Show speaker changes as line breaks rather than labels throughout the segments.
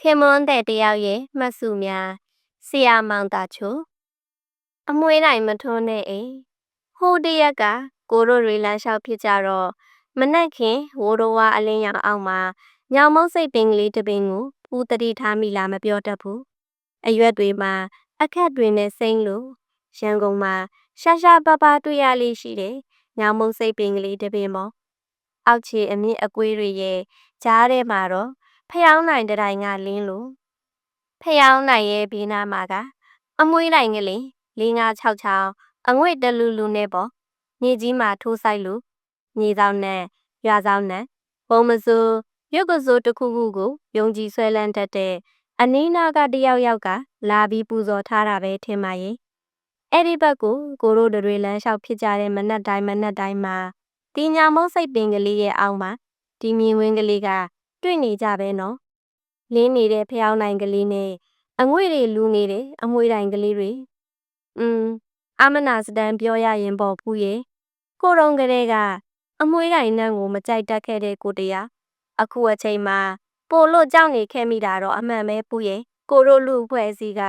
ခင်မွန်းတဲ့တယောက်ရဲ့မှတ်စုများဆရာမောင်သာချိုအမွှေးတိုင်းမထွန်းတဲ့အိမ်ဟိုးတရက်ကကိုတို့တွေလမ်းလျှောက်ဖြစ်ကြတော့မနက်ခင်ဝိုးတော်ဝါအလင်းရောင်အောက်မှာညောင်မုတ်စိတ်ပင်ကလေးတစ်ပင်ကိုပူတတိထားမိလားမပြောတတ်ဘူးအရွက်တွေမှာအခက်တွေနဲ့စိမ့်လို့ရန်ကုန်မှာရှာရှာပါပါတွေ့ရလေးရှိတယ်ညောင်မုတ်စိတ်ပင်ကလေးတစ်ပင်ပေါ့အောက်ခြေအမြင့်အကွေးတွေရဲ့ကြားထဲမှာတော့ဖျောင်းနိုင်တိုင်ကလင်းလို့ဖျောင်းနိုင်ရဲ့ဘေးနားမှာကအမွှေးတိုင်ကလေး4566အငွေ့တလူလူနဲ့ပေါ့မြေကြီးမှာထိုးဆိုင်လို့မြေဆောင်နဲ့ရွာဆောင်နဲ့ပုံမစိုးရုပ်ကစိုးတစ်ခုခုကိုယုံကြည်ဆွဲလန်းတတ်တဲ့အနီးနားကတယောက်ကလာပြီးပူဇော်ထားတာပဲထင်ပါရဲ့အဲ့ဒီဘက်ကိုတို့တွေလမ်းလျှောက်ဖြစ်ကြတဲ့မနက်တိုင်းမှာဒီညာမုတ်စိတ်ပင်ကလေးရဲ့အောက်မှာဒီမြင်ဝင်းကလေးကတွေ့နေကြပဲနော်လင်းနေတဲ့ဖျောင်းနိုင်ကလေးနဲ့အငွေ့တွေလူနေတဲ့အမွှေးတိုင်ကလေးတွေအမနာစတန်ပြောရရင်ပေါ့ဖူးရဲ့ကိုတုံးကလေးကအမွှေးတိုင်နှံ့ကိုမကြိုက်တတ်ခဲ့တဲ့ကိုတရားအခုအချိန်မှာပိုလို့ကြောက်နေခဲ့မိတာတော့အမှန်ပဲဖူးရဲ့ကိုတို့လူအဖွဲ့အစည်းက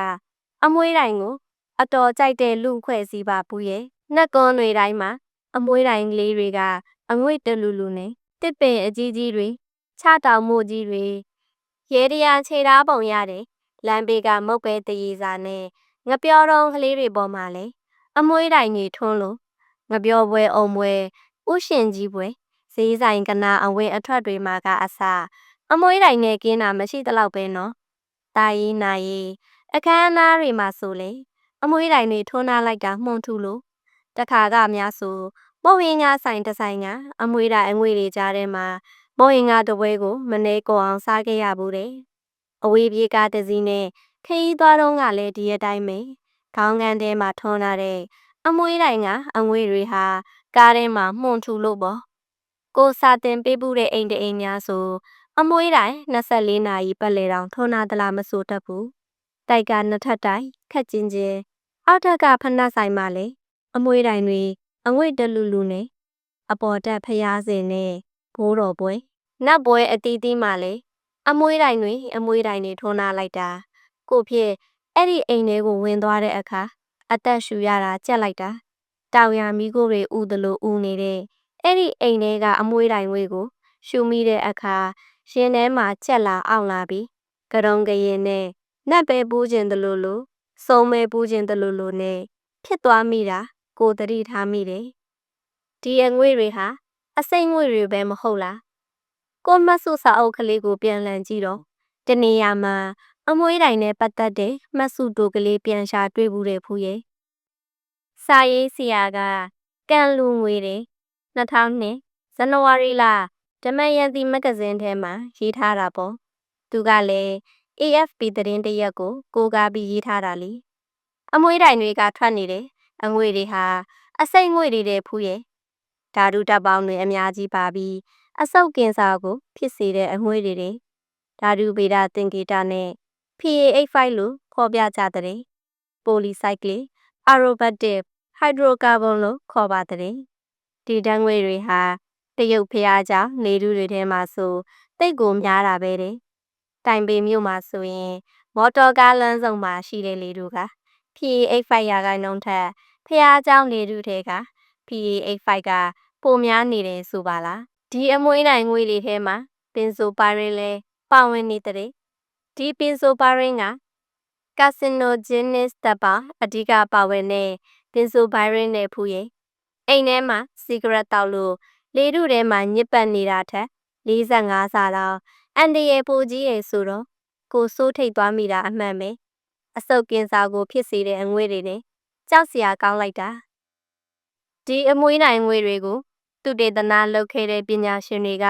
အမွှေးတိုင်ကိုအတော်ကြိုက်တဲ့လူအဖွဲ့အစည်းပါဖူးရဲ့နှက်ကွန်းတွေတိုင်းမှာအမွှေးတိုင်ကလေးတွေကအငွေ့တလူလူနဲ့တစ်ပင်အကြီးကြီးတွေချတောင်မို့ကြီးတွေရဲတရားခြေသားပုံရတယ်လမ်းဘေးကမုတ်ပဲတရေစာနဲ့ငပြောတုံးကလေးတွေပေါ်မှာလဲအမွှေးတိုင်ကြီးထွန်းလို့ငပြောပွဲအုံပွဲဥရှင်ကြီးပွဲဈေးဆိုင်ကနာအဝင်းအထွက်တွေမှာကအစအမွှေးတိုင်နဲ့ကင်းတာမရှိတလောက်ပဲနော်တာရေးနာရေးအခမ်းအနားတွေမှာဆိုလေအမွှေးတိုင်တွေထွန်းထားလိုက်တာမှုန်ထူလို့တခါကများဆိုပုတ်ရင်ငါဆိုင်တစ်ဆိုင်ကအမွှေးတိုင်အငွေတွေကြားထဲမှာပုတ်ရင်ငါတပွဲကိုမနေကောအောင်စားခဲ့ရဘူးတဲ့အဝေးပြေးကားတစ်စီးနဲ့ခရီးသွားတော့ကလည်းဒီအတိုင်းပဲခေါင်းကန်းထဲမှာထွန်းလာတဲ့အမွှေးတိုင်ကအငွေတွေဟာကားထဲမှာမှုန်ထူလို့ပေါ့ကိုစာတင်ပေးဘူးတဲ့အိမ်တအိမ်များဆိုအမွှေးတိုင်24နာရီပတ်လေတောင်ထွန်းလာသလားမဆိုတတ်ဘူးတိုက်ကနှစ်ထပ်တိုင်ခက်ကျင်အောက်ထက်ကဖနက်ဆိုင်မှာလေအမွှေးတိုင်တွေအငွေ့တလူလူနဲ့အပေါ်တက်ဖျားစင်နဲ့ဘိုးတော်ပွဲနတ်ပွဲအတီးတီးမှာလေအမွှေးတိုင်တွေထွန်းလာလိုက်တာကိုဖြစ်အဲ့ဒီအိမ်ထဲကိုဝင်သွားတဲ့အခါအသက်ရှူရတာကြက်လိုက်တာတောင်ရမီးကိုတွေဥသလိုဥနေတဲ့အဲ့ဒီအိမ်ထဲကအမွှေးတိုင်ဝေးကိုရှူမိတဲ့အခါရင်ထဲမှာချက်လာအောင်လာပြီးကရုံကရင်နဲ့နတ်ပဲပူးခြင်းတလူလူစုံမဲပူးခြင်းတလူလူနဲ့ဖြစ်သွားမိတာကိုတတိထားမိတယ်ဒီအငွေတွေဟာအစိမ့်ငွေတွေပဲမဟုတ်လားကိုမဆုစာအုပ်ကလေးကိုပြန်လှန်ကြည့်တော့တနေရာမှာအမွှေးတိုင်နဲ့ပတ်သက်တဲ့မှတ်စုတိုကလေးပြန်ရှာတွေ့ဘူးတဲ့ဖူးရဲ့စာရေးဆရာကကန်လူငွေတွေ2002ဇန်နဝါရီလဓမ္မယန်တီမဂ္ဂဇင်းထဲမှာရေးထားတာပေါ့သူကလည်း AFP သတင်းတစ်ရက်ကိုကားပြီးရေးထားတာလေအမွှေးတိုင်တွေကထွက်နေတယ်အငွေတွေဟာအစိမ့်ငွေတွေတဲ့ဖူးရဲ့ဓာတုတပ်ပေါင်းတွေအများကြီးပါပြီးအဆုတ်ကင်ဆာကိုဖြစ်စေတဲ့အငွေတွေဓာတုဗေဒသင်္ကေတနဲ့ PA85 လို့ခေါ်ပြကြတဲ့ပိုလီစိုက်ကလစ်အာရိုဘတ်တစ်ဟိုက်ဒရိုကာဗွန်လို့ခေါ်ပါတဲ့ဒီဓာတ်ငွေတွေဟာတရုတ်ဖျားကြောင့်နေတူတွေထဲမှာဆိုတိတ်ကိုများတာပဲတဲ့တိုင်ပေမြို့မှာဆိုရင်မော်တော်ကားလမ်းစုံမှာရှိတဲ့လေတူက PA85 ရာခိုင်နှုန်းထက်ဖျားကြောင့်လေတူထဲက PA85 ကပိုများနေတယ်ဆိုပါလားဒီအမွှေးတိုင်ငွေတွေထဲမှာပင်ဆိုပါရင်လဲပါဝင်နေတဲ့ဒီပင်ဆိုပါရင်ကကာစီနိုဂျင်းနစ်တပ်ပါအဓိကပါဝင်တဲ့ပင်ဆိုဘိုင်ရင်နဲ့ဖူးရဲ့အိမ်ထဲမှာစီဂရက်တောက်လို့လေထုထဲမှာညစ်ပတ်နေတာထက်45ဆလောက်အန်ဒီရဲ့ပိုကြီးရဲ့ဆိုတော့ကိုစိုးထိတ်သွားမိတာအမှန်ပဲအဆုတ်ကင်ဆာကိုဖြစ်စေတဲ့အငွေတွေနဲ့ကြောက်စရာကောင်းလိုက်တာဒီအမွှေးတိုင်ငွေတွေကိုသူတေသနာလုပ်ခဲ့တဲ့ပညာရှင်တွေက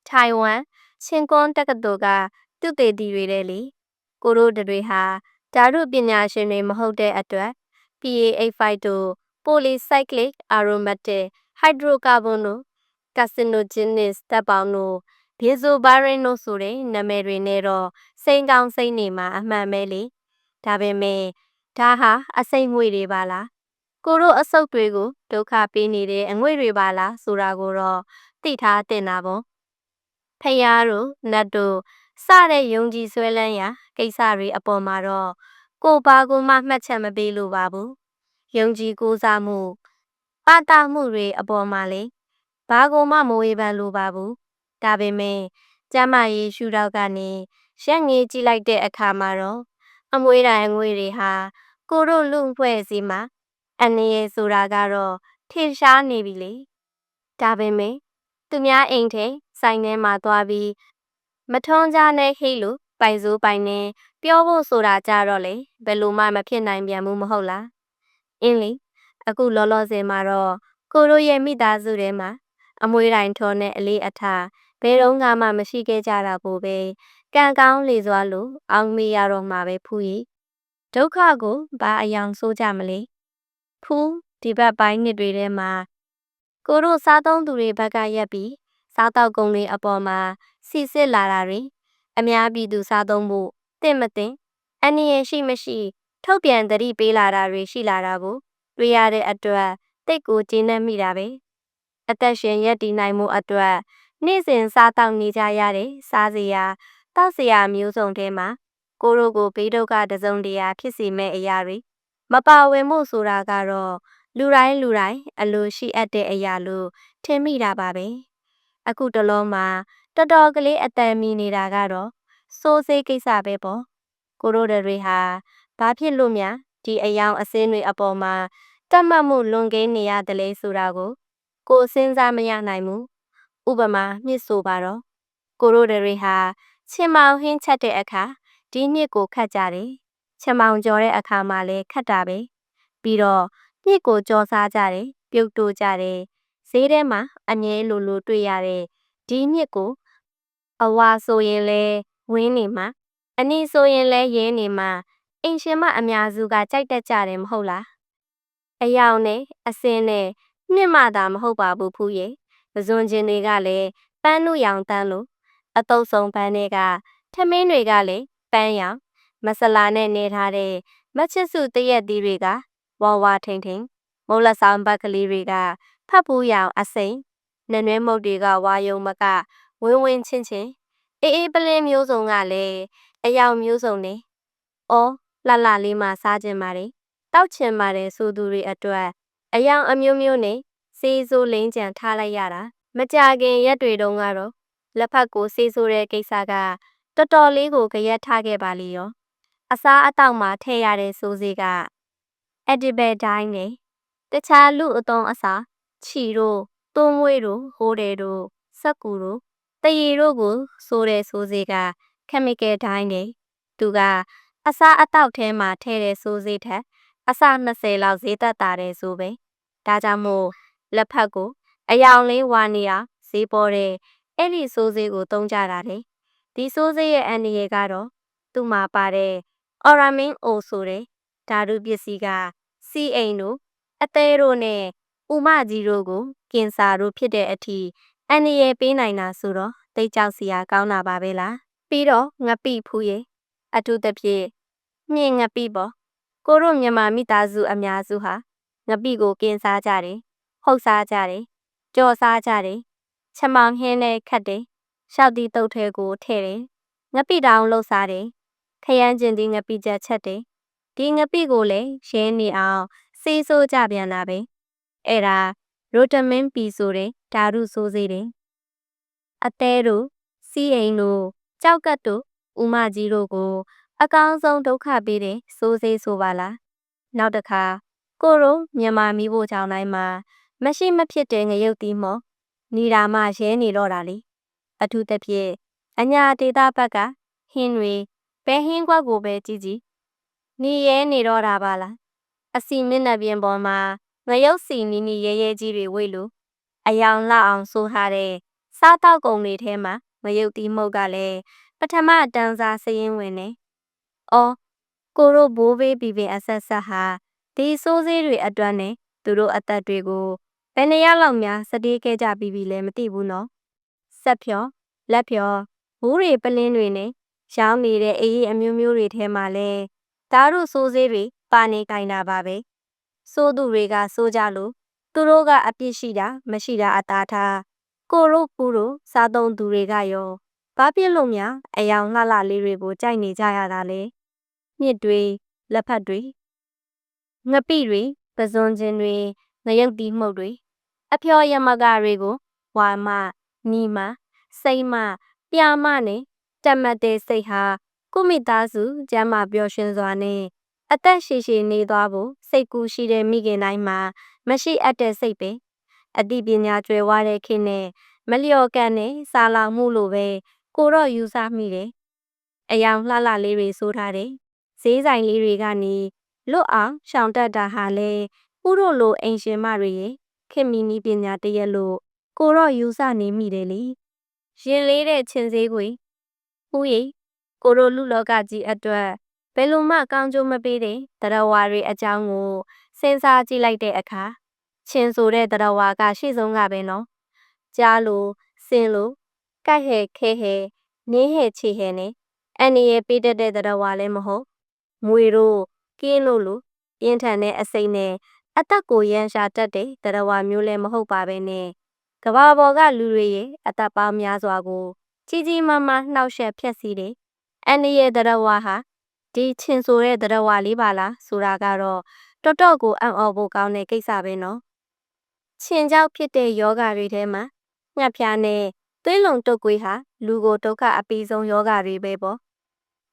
ထိုင်ဝမ်ချင်းကွန်းတက္ကသိုလ်ကသူတေသီတွေတဲ့လေကိုတို့တွေဟာဓာတုပညာရှင်တွေမဟုတ်တဲ့အတွက် PA85 တို့ပိုလီစိုက်ကလစ်အာရိုမက်တစ်ဟိုက်ဒရိုကာဗွန်တို့ကာစီနိုဂျင်းနစ်တပ်ပေါင်းတို့ဘီဇိုဘိုင်ရင်တို့ဆိုတဲ့နာမည်တွေနဲ့တော့စိန်ကောင်းစိန်နေမှာအမှန်ပဲလေဒါပေမဲ့ဒါဟာအစိမ့်ငွေတွေပါလားကိုတို့အဆုတ်တွေကိုဒုက္ခပေးနေတဲ့အငွေတွေပါလားဆိုတာကိုတော့သိထားတင်တာပေါ့ဖယားတို့နတ်တို့ စတဲ့ယုံကြည်ဆွဲလန်းရာကိစ္စတွေအပေါ်မှာတော့ကိုဘာကိုမှမှတ်ချက်မပေးလို့ပါဘူး။ယုံကြည်ကိုးစားမှုပါတာမှုတွေအပေါ်မှာလေဘာကိုမှမဝေဖန်လိုပါဘူး။ဒါပေမဲ့ကျမရေးရှုထောက်ကနေရက်ငေးကြည့်လိုက်တဲ့အခါမှာတော့အမွေတိုင်းအငွေတွေဟာကိုတို့လူအဖွဲ့အစည်းမှာအနေရဆိုတာကတော့ထင်ရှားနေပြီလေ။ဒါပေမဲ့သူများအိမ်ထဲဆိုင်ထဲမှာသွားပြီးမထွန်းကြနဲ့ဟိလို့ပိုင်စိုးပိုင်နေပြောဖို့ဆိုတာကြတော့လေဘယ်လိုမှမဖြစ်နိုင်ပြန်ဘူးမဟုတ်လား။အင်းလေအခုလောလောဆယ်မှာတော့ကိုတို့ရဲ့မိသားစုထဲမှာအမွေတိုင်းထောနဲ့အလေးအထားဘယ်တော့မှမရှိခဲ့ကြတာကိုပဲကံကောင်းလေစွာလို့အောင်မေရတော့မှာပဲဖူးရီဒုက္ခကိုဘာအယောင်ဆိုးကြမလဲဖူးဒီဘက်ပိုင်းနှစ်တွေထဲမှာကိုတို့စားသုံးသူတွေဘက်ကရက်ပြီးစားတောက်ကုန်တွေအပေါ်မှာစီစစ်လာတာတွေအများပြည်သူစားသုံးဖို့တင့်မတင်အနည်းရရှိမရှိထုတ်ပြန်သတိပေးလာတာတွေရှိလာတာကိုတွေ့ရတဲ့အတွက်တိတ်ကိုကျေနပ်မိတာပဲအသက်ရှင်ရက်တည်နိုင်မှုအတွက်နေ့စဉ်စားတောက်နေကြရတဲ့စားစရာတောက်စရာမျိုးစုံထဲမှာကိုတို့ကိုဘေးဒုက္ခတစုံတရာဖြစ်စေမဲ့အရာတွေမပါဝင်မှုဆိုတာကတော့လူတိုင်းအလိုရှိအပ်တဲ့အရာလို့ထင်မိတာပါပဲအခုတလုံးမှာတော်တော်ကလေးအတန်မီနေတာကတော့စိုးစေးကိစ္စပဲပေါ့ကိုတို့တွေဟာဘာဖြစ်လို့များဒီအယောင်အစင်းတွေအပေါ်မှာတတ်မှတ်မှုလွန်ကင်းနေရတယ်လေဆိုတာကိုစဉ်းစားမရနိုင်ဘူးဥပမာမြစ်ဆိုပါတော့ကိုတို့တွေဟာချင်မောင်ဟင်းချက်တဲ့အခါဒီနှစ်ကိုခတ်ကြတယ်ချင်မောင်ကြော်တဲ့အခါမှာလည်းခတ်တာပဲပြီးတော့မြစ်ကိုကြော်စားကြတယ်ပြုတ်တိုးကြတယ်ဈေးထဲမှာအငဲလိုတွေ့ရတဲ့ဒီမြစ်ကိုအဝါဆိုရင်လဲဝင်းနေမှာအနီဆိုရင်လဲရဲနေမှာအင်ရှင်မအများစုကကြိုက်တတ်ကြတယ်မဟုတ်လားအယောင်နဲ့အစင်းနဲ့နှစ်မှသာမဟုတ်ပါဘူးဖူးရဲ့ပဇွန်ကျင်တွေကလည်းပန်းနုရောင်တန်းလို့အတုပ်ဆုံးပန်းတွေကထမင်းတွေကလည်းပန်းရောင်မဆလာနဲ့နေထားတဲ့မချစ်စုတရက်သီးတွေကဝါဝါထိန်ထိန်မုတ်လက်ဆောင်ဘက်ကလေးတွေကဖတ်ပူးရောင်အစိမ့်နနွဲမုတ်တွေကဝါယုံမကဝင်းဝင်းချင်းချင်းအေးပလင်းမျိုးစုံကလည်းအယောင်မျိုးစုံနေ။အော်လှလှလေးမှစားခြင်းပါတယ်။တောက်ချင်ပါတယ်ဆိုသူတွေအတွက်အယောင်အမျိုးမျိုးနဲ့စေးစိုးလိမ့်ကြံထားလိုက်ရတာမကြခင်ရက်တွေတုန်းကတော့လက်ဖက်ကိုစေးစိုးတဲ့ကိစ္စကတော်တော်လေးကိုကြရက်ထားခဲ့ပါလေရော။အစားအသောက်မှာထည့်ရတဲ့စိုးစေးက edible dye နဲ့တခြားလူအသုံးအစားခြီတို့သွန်းမွေးတို့ဟိုးတယ်တို့စက်ကူတို့တရီတို့ကိုဆိုတဲ့ဆိုစေးက chemical dye နဲ့သူကအစားအသောက်ထဲမှာထည့်တဲ့ဆိုစေးထက်အစ20လောက်ဈေးသက်သာတယ်ဆိုပဲဒါကြောင့်မို့လက်ဖက်ကိုအယောင်လေးဝါနေအောင်ဈေးပေါ်တဲ့အဲ့ဒီဆိုစေးကိုသုံးကြတာတဲ့ဒီဆိုစေးရဲ့အန္တရာယ်ကတော့သူ့မှာပါတဲ့ Oramin O ဆိုတဲ့ဓာတုပစ္စည်းကစီးအိမ်တို့အသေးတို့နဲ့ဥမကြီးတို့ကိုကင်ဆာတို့ဖြစ်တဲ့အထိအန္တရာယ်ပေးနိုင်တာဆိုတော့သိကြောက်စရာကောင်းတာပါပဲလားပြီးတော့ငပိဖူးရဲ့အထူးသဖြင့်မြင့်ငပိပေါ့ကိုတို့မြန်မာမိသားစုအများစုဟာငပိကိုကင်စားကြတယ်ဟုတ်စားကြတယ်ကြော်စားကြတယ်ချမောင်ဟင်းနဲ့ခတ်တယ်ရှောက်တီးတုတ်ထဲကိုထည့်တယ်ငပိတောင်လှုပ်စားတယ်ခရမ်းကျင်ဒီငပိချက်ချက်တယ်ဒီငပိကိုလည်းရင်းနေအောင်စေးဆိုးကြပြန်တာပဲအဲ့ဒါရိုတမင်းပီဆိုတဲ့ဓာတုဆိုးစေးတယ်အသေးတို့စီးအိမ်တို့ကြောက်ကတ်တို့ဥမကြီးတို့ကိုအကောင်းဆုံးဒုက္ခပေးတဲ့ဆိုးစေးဆိုပါလားနောက်တစ်ခါကိုရိုမြန်မာမိဖို့ကြောင့်တိုင်းမှာမရှိမဖြစ်တဲ့ငရုတ်တီးမော်နေတာမှရဲနေတော့တာလေအထူးသဖြင့်အညာဒေတာဘက်ကဟင်းတွေဘဲဟင်းကွက်ကိုပဲကြည့်နေရဲနေတော့တာပါလားအစီမျက်နှာပြင်ပေါ်မှာငရုတ်စီနီရဲကြီးတွေဝိတ်လို့အယောင်လောက်အောင်ဆိုးထားတဲ့စားတောက်ကုန်တွေထဲမှာငရုတ်တီးမုတ်ကလည်းပထမတန်းစားစရင်ဝင်နေ။အော်ကိုတို့ဘိုးဘေးဘီဘင်အဆက်ဆက်ဟာဒီစိုးစေးတွေအတွက်နဲ့သူတို့အသက်တွေကိုဘယ်နှယောက်လောက်များစတေးခဲ့ကြပြီးလဲမသိဘူးနော်။ဆက်ဖြောလက်ဖြောဘူးတွေပလင်းတွေနဲ့ရောင်းနေတဲ့အေးအမျိုးမျိုးတွေထဲမှာလဲဓာတို့စိုးစေးတွေပါနေကြတာပါပဲ။စိုးသူတွေကစိုးကြလို့သူတို့ကအပြစ်ရှိတာမရှိတာအသာထားကိုတို့ပူတို့စားသုံးသူတွေကရောဘ ဘာဖြစ်လို့များအယောင်လှလှလေးတွေကိုကြိုက်နေကြရတာလဲ။မြစ်တွေလက်ဖက်တွေငပိတွေပဇွန်ကျင်တွေငရုတ်တီးမှုတ်တွေအဖျော်ယမကတွေကိုဝါမနီမစိမ့်မပြာမနဲ့တက်မတ်တဲ့စိတ်ဟာကိုမိသားစုကျမ်းမာပျော်ရွှင်စွာနဲ့အသက်ရှည်ရှည်နေသွားဖို့စိတ်ကူးရှိတဲ့မိခင်တိုင်းမှာမရှိအပ်တဲ့စိတ်ပဲအသိပညာကျွယ်ဝတဲ့ခေတ်နဲ့မလျော်ကန်တဲ့စာလောင်မှုလို့ပဲကိုတော့ယူဆမိတယ်အယောင်လှလှလေးတွေဆိုထားတယ်ဈေးဆိုင်လေးတွေကနေလွတ်အောင်ရှောင်တက်တာဟာလဲဥတို့လိုအိမ်ရှင်မတွေရဲ့ခင်မီနီးပညာတရက်လို့ကိုတော့ယူဆနေမိတယ်လေရင်လေးတဲ့ချင်းစေးကွေဦးရီကိုတို့လူလောကကြီးအတွက်ဘယ်လိုမှကောင်းကျိုးမပေးတဲ့တရားဝါတွေအကြောင်းကိုစဉ်းစားကြည့်လိုက်တဲ့အခါချင်းဆိုတဲ့တရားဝါကရှေ့ဆုံးကပဲနော်ကြားလို့စင်လို့ကိုက်ဟဲခဲဟဲနင်းဟဲချေဟဲနဲ့အန်နီရဲ့ပေးတတ်တဲ့တရားဝါလည်းမဟုတ်မွေတို့ကင်းလို့လို့ပြင်းထန်တဲ့အစိမ့်နဲ့အသက်ကိုရန်ရှာတတ်တဲ့တရားဝါမျိုးလည်းမဟုတ်ပါပဲနဲ့ကဘာပေါ်ကလူတွေရဲ့အသက်ပေါင်းများစွာကိုကြီးကြီးမားမားနှောက်ယှက်ဖျက်ဆီးတဲ့အန်နီရဲ့တရားဝါဟာဒီချင်းဆိုတဲ့တရားဝါလေးပါလားဆိုတာကတော့တော်တော်ကိုအံ့ဩဖို့ကောင်းတဲ့ကိစ္စပဲနော်ချင်းကြောက်ဖြစ်တဲ့ယောဂတွေထဲမှာငှက်ဖျားနဲ့သွေးလွန်တုတ်ကွေးဟာလူကိုဒုက္ခအပီးဆုံးယောဂတွေပဲပေါ့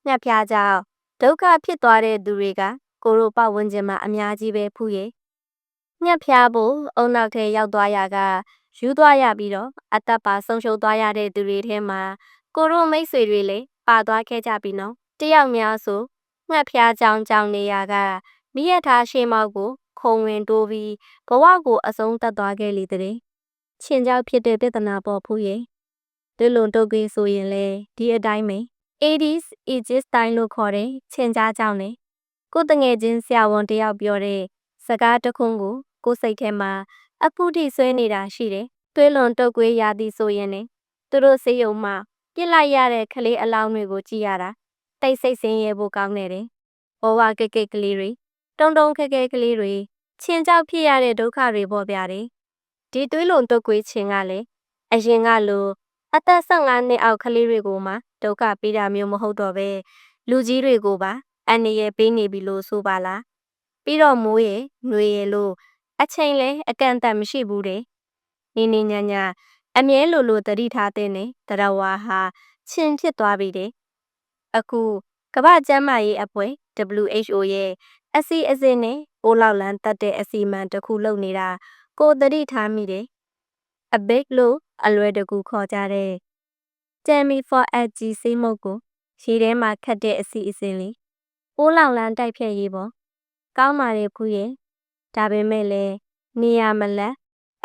ငှက်ဖျားကြောင့်ဒုက္ခဖြစ်သွားတဲ့သူတွေကကိုရိုပတ်ဝန်းကျင်မှာအများကြီးပဲဖူးရဲ့ငှက်ဖျားဖို့အုံနောက်ထဲရောက်သွားရကယူသွားရပြီးတော့အသက်ပါဆုံးရှုံးသွားရတဲ့သူတွေထဲမှာကိုရိုမိတ်ဆွေတွေလည်းပါသွားခဲ့ကြပြီနော်တယောက်များဆိုငှက်ဖျားကြောင်နေရကမိရထားရှေးမောက်ကိုခုံဝင်တိုးပြီးဘဝကိုအဆုံးသတ်သွားခဲ့လေတဲ့ချင်းကြောက်ဖြစ်တဲ့ပြဿနာပေါ်ဖူးရဲ့ဒလွန်တုတ်ကွေးဆိုရင်လေဒီအတိုင်းပဲ Aedes aegypti တိုင်းလို့ခေါ်တဲ့ချင်းကြားကြောင့်နဲ့ကိုတငယ်ချင်းဆရာဝန်တယောက်ပြောတဲ့စကားတခွန်းကိုစိတ်ထဲမှာအဖူးထိဆွဲနေတာရှိတယ်သွေးလွန်တုတ်ကွေးရသည်ဆိုရင်ねသူတို့စေယုံမှာပြစ်လိုက်ရတဲ့ကလေးအလောင်းတွေကိုကြည့်ရတာတိတ်ဆိတ်ဆင်းရဲဖို့ကောင်းနေတယ်ဘဝကိတ်ကလေးတွေတုံခဲခဲကလေးတွေချင်းကြောက်ဖြစ်ရတဲ့ဒုက္ခတွေပေါ်ပြတယ်ဒီသွေးလွန်တုတ်ကွေးချင်းကလည်းအရင်ကလိုအသက်15နှစ်အောက်ကလေးတွေကိုမှဒုက္ခပေးတာမျိုးမဟုတ်တော့ပဲလူကြီးတွေကိုပါအန္တရာယ်ပေးနေပြီလို့ဆိုပါလားပြီးတော့မိုးရနှွေရလို့အချိန်လဲအကန့်အသတ်မရှိဘူးတဲ့နေနေညာအမြဲလိုတတိထားတဲ့နဲ့တရားဝါဟာချင်းဖြစ်သွားပြီတဲ့အခုကမ္ဘာ့ကျန်းမာရေးအဖွဲ့ WHO ရဲ့အစီအစဉ်နဲ့ပိုးလောက်လန်းတက်တဲ့အစီအမံတစ်ခုလုပ်နေတာကိုသတိထားမိတယ်အဘိတ်လို့အလွယ်တကူခေါ်ကြတဲ့ Tammy for AG ဆေးမုတ်ကိုရေထဲမှာခတ်တဲ့အစီအစဉ်လေးပိုးလောင်လန်းတိုက်ဖြတ်ရေးပေါ့ကောင်းပါတယ်ဖူးရဲ့ဒါပေမဲ့လည်းနေရမလက်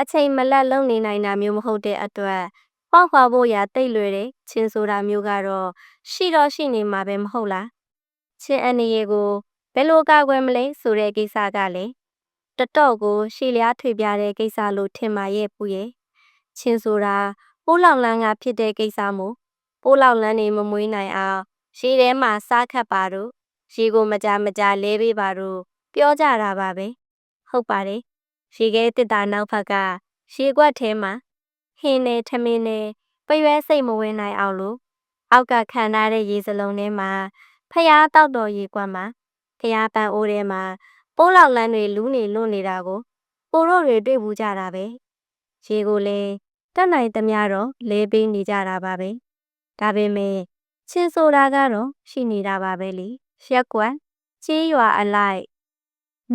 အချိန်မလက်လုံနေနိုင်တာမျိုးမဟုတ်တဲ့အတွက်ပေါက်ခွာဖို့ရာတိတ်လွယ်တဲ့ချင်းဆိုတာမျိုးကတော့ရှိနေမှာပဲမဟုတ်လားချင်းအနေရေကိုဘယ်လိုကာကွယ်မလဲဆိုတဲ့ကိစ္စကလည်းတတော့ကိုရှေ့လျားထွေပြတဲ့ကိစ္စလို့ထင်ပါရဲ့ဖူးရဲ့ချင်းဆိုတာပိုးလောင်လန်းကဖြစ်တဲ့ကိစ္စမို့ပိုးလောင်လန်းနေမမွေးနိုင်အောင်ရှေ့ထဲမှာစားခတ်ပါတို့ရေကိုမကြလဲပေးပါတို့ပြောကြတာပါပဲဟုတ်ပါတယ်ရေခဲတစ်တာနောက်ဖက်ကရေကွက်ထဲမှာဟင်းနဲ့ထမင်းနဲ့ပရွဲစိတ်မဝင်နိုင်အောင်လို့အောက်ကခံထားတဲ့ရေစလုံးထဲမှာဖျားတောက်တော်ရေကွက်မှာဖျားပန်းအိုးထဲမှာပိုးလောင်လန်းတွေလူးနေလွတ်နေတာကိုပိုတို့တွေတွေ့ဘူးကြတာပဲရေကိုလည်းတက်နိုင်သမျှတော့လဲပေးနေကြတာပါပဲဒါပေမဲ့ချင်းဆိုတာကတော့ရှိနေတာပါပဲလေရက်ကွက်ချေးရွာအလိုက်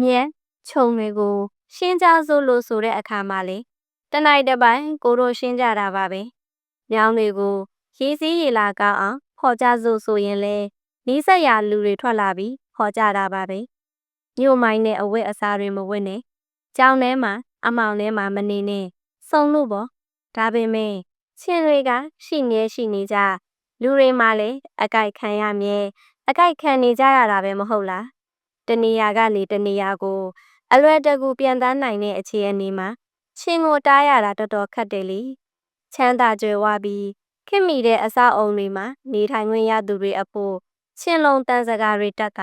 မြက်ခြုံတွေကိုရှင်းကြစို့လို့ဆိုတဲ့အခါမှာလေတနိုင်တစ်ပိုင်းကိုတို့ရှင်းကြတာပါပဲမြောင်းတွေကိုရေးစည်းရေလာကောင်းအောင်ဖော်ကြစို့ဆိုရင်လဲနီးစပ်ရာလူတွေထွက်လာပြီးဖော်ကြတာပါပဲမြို့မိုင်းနဲ့အဝတ်အစားတွေမဝတ်နဲ့ကြောင်ထဲမှာအမောင်ထဲမှာမနေနဲ့စုံလို့ပေါ့ဒါပေမဲ့ချင်းတွေကရှိနေကြလူတွေမှလည်းအကြိုက်ခံရမြဲအကြိုက်ခံနေကြရတာပဲမဟုတ်လားတနေရာကနေတနေရာကိုအလွယ်တကူပြန်တန်းနိုင်တဲ့အခြေအနေမှာချင်းကိုတားရတာတော်တော်ခက်တယ်လေချမ်းသာကြွယ်ဝပြီးခင်မိတဲ့အဆောက်အုံတွေမှာနေထိုင်ခွင့်ရသူတွေအဖို့ချင်းလုံးတန်းစကားတွေတက်က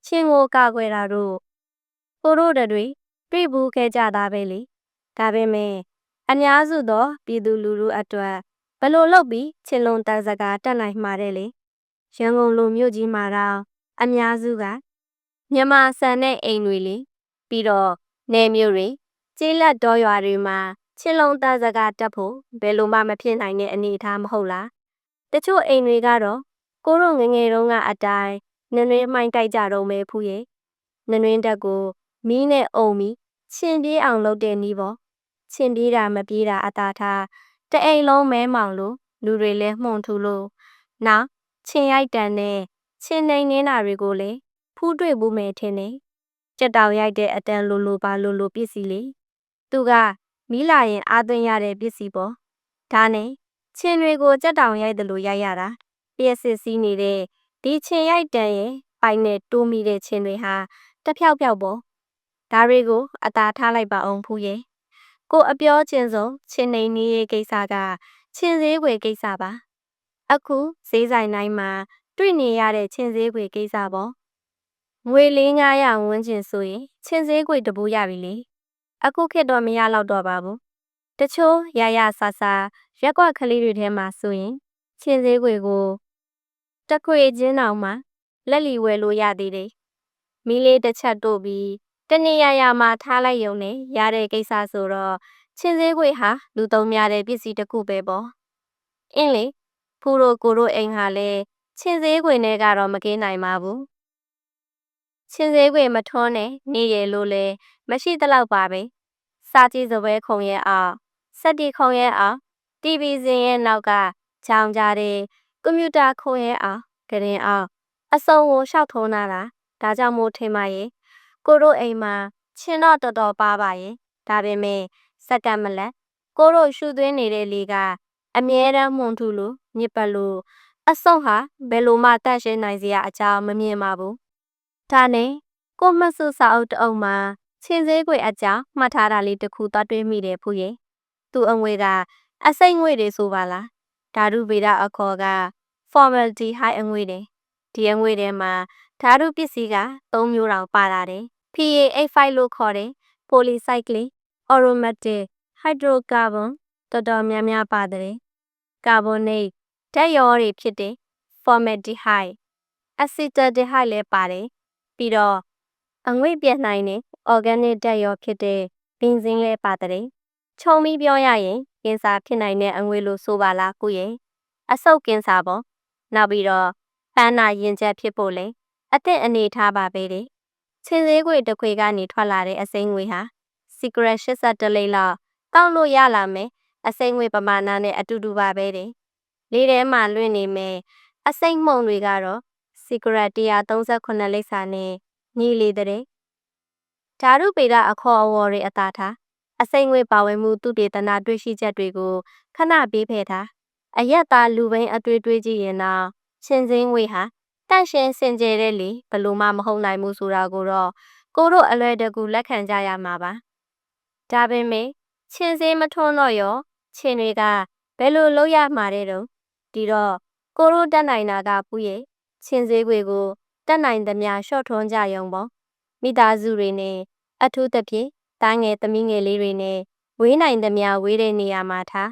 ချင်းကိုကာကွယ်တာတို့ကိုတို့တွေတွေ့ဘူးခဲ့ကြတာပဲလေဒါပေမဲ့အများစုသောပြည်သူလူထုအတွက်ပ ဘလို့လုပ်ပြီးချင်းလုံးတန်စကားတက်နိုင်မှာတဲ့လေရန်ကုန်လိုမြို့ကြီးမှာတော့အများစုကမြန်မာဆန်တဲ့အိမ်တွေလေပြီးတော့နယ်မြို့တွေကျေးလက်တော်ရွာတွေမှာချင်းလုံးတန်စကားတက်ဖို့ဘယ်လိုမှမဖြစ်နိုင်တဲ့အနေအထားမဟုတ်လားတချို့အိမ်တွေကတော့ကိုတို့ငငယ်တုန်းကအတိုင်းနွေးမှိုင်းတိုက်ကြတော့မဲဖူးရဲ့နွေးတက်ကိုမီးနဲ့အုံပြီးချင်းပြေးအောင်လုပ်တဲ့နီးပေါ့ချင်းပြေးတာမပြေးတာအသာထားတအိမ်လုံးမဲမောင်လို့လူတွေလဲမှုန်ထူလို့နောက်ချင်းရိုက်တန်နဲ့ချင်းနှိမ်နေတာတွေကိုလေဖူးတွေ့ဘူးမယ်ထင်တယ်ကြက်တောင်ရိုက်တဲ့အတန်လိုပါလိုပစ္စည်းလေသူကမီးလာရင်အားသွင်းရတဲ့ပစ္စည်းပေါ့ဒါနဲ့ချင်းတွေကိုကြက်တောင်ရိုက်တယ်လို့ရိုက်ရတာပြည့်စစ်စည်းနေတဲ့ဒီချင်းရိုက်တန်ရဲ့ပိုင်နဲ့တိုးမိတဲ့ချင်းတွေဟာတဖြောက်ပေါ့ဒါတွေကိုအသာထားလိုက်ပါအောင်ဖူးရဲ့ကိုအပြောချင်းဆုံးချင်းနှိမ်နေရေးကိစ္စကချင်းစည်းွယ်ကိစ္စပါအခုဈေးဆိုင်တိုင်းမှာတွေ့နေရတဲ့ချင်းစည်းွယ်ကိစ္စပေါ့ငွေ900ဝန်းကျင်ဆိုရင်ချင်းစည်းွယ်တပူရပြီလေအခုခေတ်တော့မရတော့တော့ပါဘူးတချို့ရဆရက်ကွက်ကလေးတွေထဲမှာဆိုရင်ချင်းစည်းွယ်ကိုတခွေချင်းတောင်မှလက်လီဝယ်လို့ရသေးတယ်မီးလေးတစ်ချက်တို့ပြီးတနေရာမှာထားလိုက်ရုံနဲ့ရတဲ့ကိစ္စဆိုတော့ချင်းစည်းွယ်ဟာလူသုံးများတဲ့ပစ္စည်းတစ်ခုပဲပေါ့အင်းလေဖူးတို့ကိုတို့အိမ်ဟာလဲချင်းစည်းွယ်နဲ့ကတော့မကင်းနိုင်ပါဘူးချင်းစည်းွယ်မထွန်းနဲ့နေရလို့လဲမရှိသလောက်ပါပဲစာကြည့်စပွဲခုံရဲ့အောင်စက်တီခုံရဲ့အောင် TV စင်ရဲ့နောက်ကချောင်းကြတဲ့ကွန်ပျူတာခုံရဲ့အောင်ကရင်အောင်အစုံကိုရှောက်ထုံးလာတာဒါကြောင့်မို့ထင်ပါရဲ့ကိုတို့အိမ်မှာချင်းတော့တော်တော်ပါပါရဲ့ဒါပေမဲ့စက္ကန့်မလက်ကိုတို့ရှူသွင်းနေတဲ့လေကအမြဲတမ်းမှုန်ထူလို့ညစ်ပတ်လို့အဆုံဟာဘယ်လိုမှတန့်ရှင်းနိုင်စရာအကြောင်းမမြင်ပါဘူးဒါနဲ့ကိုမဆုစာအုပ်တအုပ်မှာချင်းစည်းွယ်အကြောင်းမှတ်ထားတာလေးတစ်ခုသွားတွေးမိတယ်ဖူးရဲ့သူ့အငွေကအစိတ်ငွေတွေဆိုပါလားဓာတုဗေဒအခေါ်က formaldehyde အငွေတယ်ဒီအငွေထဲမှာဓာတုပစ္စည်းက3မျိုးတောင်ပါလာတယ် PA85 လို့ခေါ်တဲ့ polycyclic aromatic hydrocarbon တော်တော်များများပါတယ်ကာဗွန်နိတ်ဓာတ်ရောတွေဖြစ်တဲ့ formaldehyde acetaldehyde လည်းပါတယ်ပြီးတော့အငွေ့ပြတ်နိုင်တဲ့ organic ဓာတ်ရောဖြစ်တဲ့ benzene လည်းပါတယ်ခြုံပြီးပြောရရင်ကင်ဆာဖြစ်နိုင်တဲ့အငွေ့လို့ဆိုပါလားကိုရဲ့အဆုတ်ကင်ဆာပေါ့နောက်ပြီးတော့ပန်းနာရင်ကျက်ဖြစ်ဖို့လဲအသက်အနေထားပါပဲတဲ့ချင်းစည်းွယ်တစ်ခွေကနေထွက်လာတဲ့အစိမ်းငွေဟာ secret 81လိပ်လောက်တောက်လို့ရလာမယ်အစိမ်းငွေပမာဏနဲ့အတူတူပါပဲတဲ့လေးထဲမှာလွင့်နေမယ်အစိမ်းမှုန်တွေကတော့ secret 138လိပ်စာနဲ့ညီလေတဲ့ဓာတုပေဒအခေါ်အဝေါ်တွေအသာထားအစိမ်းငွေပါဝင်မှုသူတေသနာတွေ့ရှိချက်တွေကိုခဏပေးဖယ်ထားအရက်သားလူဘိန်းအတွေ့ကြည့်ရင်တော့ချင်းစင်းငွေဟာတန့်ရှင်းစင်ကြယ်တဲ့လေဘလို့မှမဟုတ်နိုင်ဘူးဆိုတာကိုတော့ကိုတို့အလွယ်တကူလက်ခံကြရမှာပါဒါပေမဲ့ချင်းစင်းမထွန်းတော့ရောချင်းတွေကဘယ်လိုလုပ်ရမှာတဲ့တော့ဒီတော့ကိုတို့တက်နိုင်တာကပူရဲ့ချင်းစည်းွယ်ကိုတက်နိုင်သမျှရှော့ထွန်းကြရုံပေါ့မိသားစုတွေနဲ့အထူးသဖြင့်သားငယ်သမီးငယ်လေးတွေနဲ့ဝေးနိုင်သမျှဝေးတဲ့နေရာမှာထား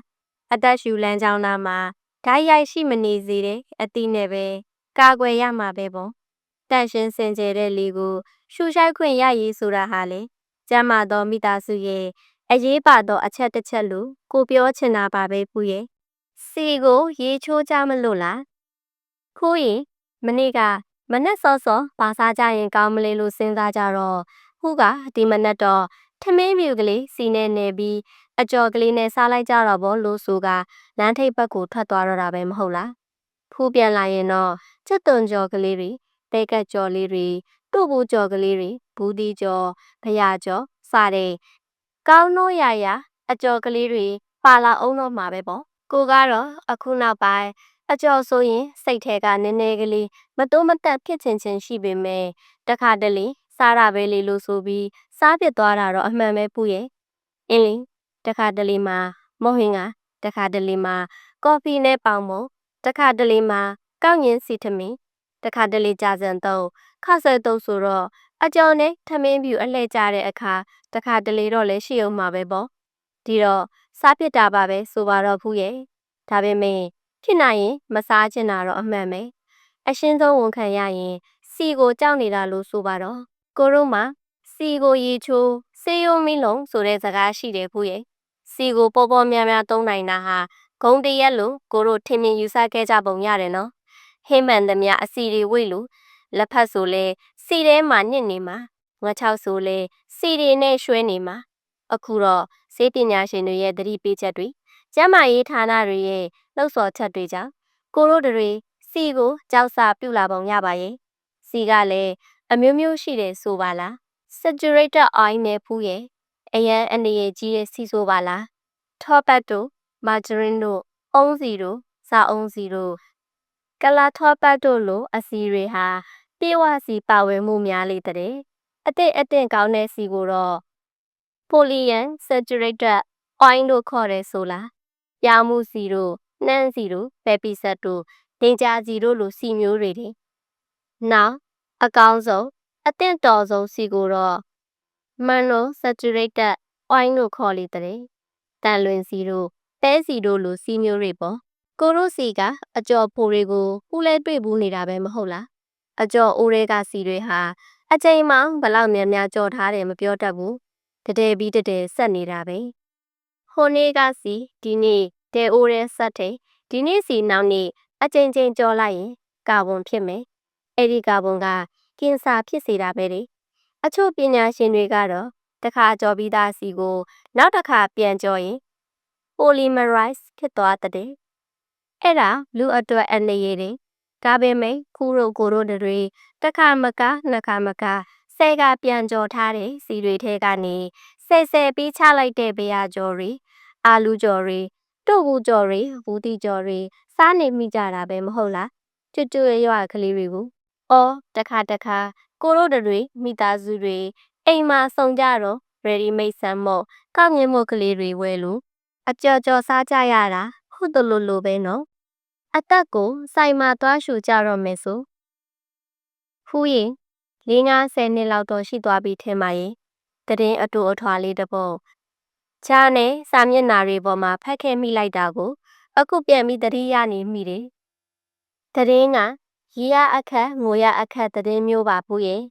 အသက်ရှူလမ်းကြောင်းသားမှာဓာတ်ရိုက်ရှိမနေစေတဲ့အသည့်နဲ့ပဲကာကွယ်ရမှာပဲပေါ့တန့်ရှင်းစင်ကြယ်တဲ့လေကိုရှူရှိုက်ခွင့်ရရေးဆိုတာဟာလေကျမ်းမာသောမိသားစုရဲ့အရေးပါသောအချက်တစ်ချက်လို့ကိုပြောချင်တာပါပဲဖူးရဲ့စီကိုရေချိုးကြမလို့လားခိုးရင်မနေ့ကမနဲ့စောစောဘာစားကြရင်ကောင်းမလဲလို့စဉ်းစားကြတော့ဟူးကဒီမနက်တော့ထမင်းမြူကလေးစီနဲ့နေပြီးအကြော်ကလေးနဲ့စားလိုက်ကြတော့ဘောလို့ဆိုကလမ်းထိပ်ဘက်ကိုထွက်သွားတော့တာပဲမဟုတ်လားဖူးပြန်လာရင်တော့ကျက်သွန်ကြော်ကလေးတွေတဲကက်ကြော်လေးတွေတို့ဘူးကြော်ကလေးတွေဘူးဒီကြော်ဖရာကြော်စတဲ့ကောင်းနိုးရအကြော်ကလေးတွေပါလာအောင်တော့မှာပဲပေါ့ကိုကတော့အခုနောက်ပိုင်းအကြော်ဆိုရင်စိတ်ထဲကနည်းနည်းကလေးမတိုးမတက်ဖြစ်ချင်ရှိပေမဲ့တခါတလေစားရပဲလေလို့ဆိုပြီးစားပြစ်သွားတာတော့အမှန်ပဲပူရဲ့အင်းလင်းတခါတလေမှာမုံဟင်ကတခါတလေမှာကော်ဖီနဲ့ပေါင်မုံတခါတလေမှာကောက်ညင်းစီထမင်းတခါတလေကြာစံတော့ခါဆဲတော့ဆိုတော့အကြော်နဲ့ထမင်းပြူအလှဲ့ကြတဲ့အခါတခါတလေတော့လည်းရှိအောင်မှာပဲပေါ့ဒီတော့စားပြစ်တာပါပဲဆိုပါတော့ဖူးရဲ့ ဒါပေမဲ့ဖြစ်နိုင်ရင်မစားချင်တာတော့အမှန်ပဲအရှင်းဆုံးဝန်ခံရရင်စီကိုကြောက်နေတာလို့ဆိုပါတော့ကိုတို့မှာစီကိုရေချိုးစေယုံမီလုံးဆိုတဲ့စကားရှိတယ်ဖူးရဲ့စီကိုပေါ်ပေါ်များများသုံးနိုင်တာဟာဂုံတရက်လို့ကိုတို့ထင်မြင်ယူဆခဲ့ကြပုံရတယ်နော်ဟင်းမှန်သမျှအစီတွေဝိတ်လို့လက်ဖက်ဆိုလဲစီထဲမှာညစ်နေမှာငါချောက်ဆိုလဲစီတွေနဲ့ရွှဲနေမှာအခုတော့ဆေးပညာရှင်တွေရဲ့သတိပေးချက်တွေကျန်းမာရေးဌာနတွေရဲ့လှုပ်ဆော်ချက်တွေကြောင့်ကိုတို့တွေစီကိုကြောက်စာပြုတ်လာပုံရပါရဲ့စီကလည်းအမျိုးမျိုးရှိတယ်ဆိုပါလား saturated oil နဲ့ဖူးရဲ့အရန်အနေရကြီးရဲ့စီဆိုပါလားထောပတ်တို့မာဂျရင်းတို့အုံးစီတို့စာအုံးစီတို့ကလာထောပတ်တို့လိုအစီတွေဟာပြေဝစီပါဝင်မှုများလေတဲ့အသင့်ကောင်းတဲ့စီကိုတော့ polyunsaturated oil လို့ခေါ်တယ်ဆိုလားပြောင်းမှုစီတို့နှမ်းစီတို့ပဲပီဆက်တို့ဒင်ဂျာစီတို့လိုစီမျိုးတွေတင်နောက်အကောင်းဆုံးအသင့်တော်ဆုံးစီကိုတော့ monosaturated oil လို့ခေါ်လေတဲ့တန်လွင်စီတို့ပဲစီတို့လိုစီမျိုးတွေပေါ့ကိုရိုစီကအကြော်ဖိုတွေကိုဥလဲတွေ့ဘူးနေတာပဲမဟုတ်လားအကြော်အိုးတွေကစီတွေဟာအချိန်မှဘလောက်များများကြော်ထားတယ်မပြောတတ်ဘူးတတဲပြီးတတဲဆက်နေတာပဲဟိုနေ့ကစီဒီနေ့တဲအိုးရဲဆက်တဲ့ဒီနေ့စီနောက်နေ့အချိန်ချင်းကြော်လိုက်ရင်ကာဗွန်ဖြစ်မယ်အဲ့ဒီကာဗွန်ကကင်ဆာဖြစ်စေတာပဲလေအချို့ပညာရှင်တွေကတော့တခါကြော်ပြီးသားစီကိုနောက်တစ်ခါပြန်ကြော်ရင် polymerize ဖြစ်သွားတဲ့အဲ့ဒါလူအတွက်အနေရည်တွေဒါပေမဲ့ခုတို့ကိုတို့တွေတစ်ခါမကနှစ်ခါမကဆဲကပြန်ကြော်ထားတဲ့စီတွေထဲကနေဆဲပြီးချလိုက်တဲ့ဘေးရကြော်တွေအာလူကြော်တွေတို့ဘူးကြော်တွေဘူးတီကြော်တွေစားနေမိကြတာပဲမဟုတ်လားကျွတ်ရွကလေးတွေကိုအော်တခါကိုတို့တွေမိသားစုတွေအိမ်မှာစုံကြတော့ ready made ဆမ်းမို့ကောက်မြင်မို့ကလေးတွေဝဲလို့အကြော်စားကြရတာဟုတ်တယ်လို့ပဲနော်အသက်ကိုစိုက်မှသွားရှူကြတော့မယ်ဆိုဖူးရင်50နှစ်လောက်တော့ရှိသွားပြီထင်ပါရဲ့တည်င်းအတူအထွာလေးတစ်ပုတ်ချားနဲ့စာမျက်နှာတွေပေါ်မှာဖတ်ခဲ့မိလိုက်တာကိုအခုပြန်ပြီးသတိရနေမိတယ်တည်င်းကရေရအခက်ငိုရအခက်တည်င်းမျိုးပါဘူးရဲ့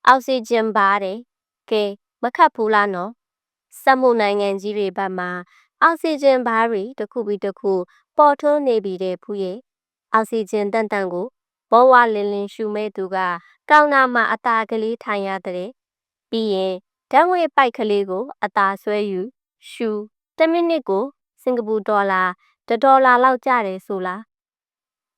အောက်ဆီဂျင်ဘားတယ်ကဲမခတ်ဘူးလားနော်စက်မှုနိုင်ငံကြီးတွေဘက်မှာအောက်ဆီဂျင်ဘားတွေတစ်ခုပြီးတစ်ခုပေါ်ထွန်းနေပြီတဲ့ဖူးရဲ့အောက်ဆီဂျင်တန်ကိုဘောဝလင်းရှူမဲ့သူကကောင်းနာမှာအตาကလေးထိုင်ရတဲ့ပြီးရင်ဓာတ်ငွေပိုက်ကလေးကိုအตาဆွဲယူရှူ1မိနစ်ကိုစင်ကာပူဒေါ်လာ$1လောက်ကျတယ်ဆိုလား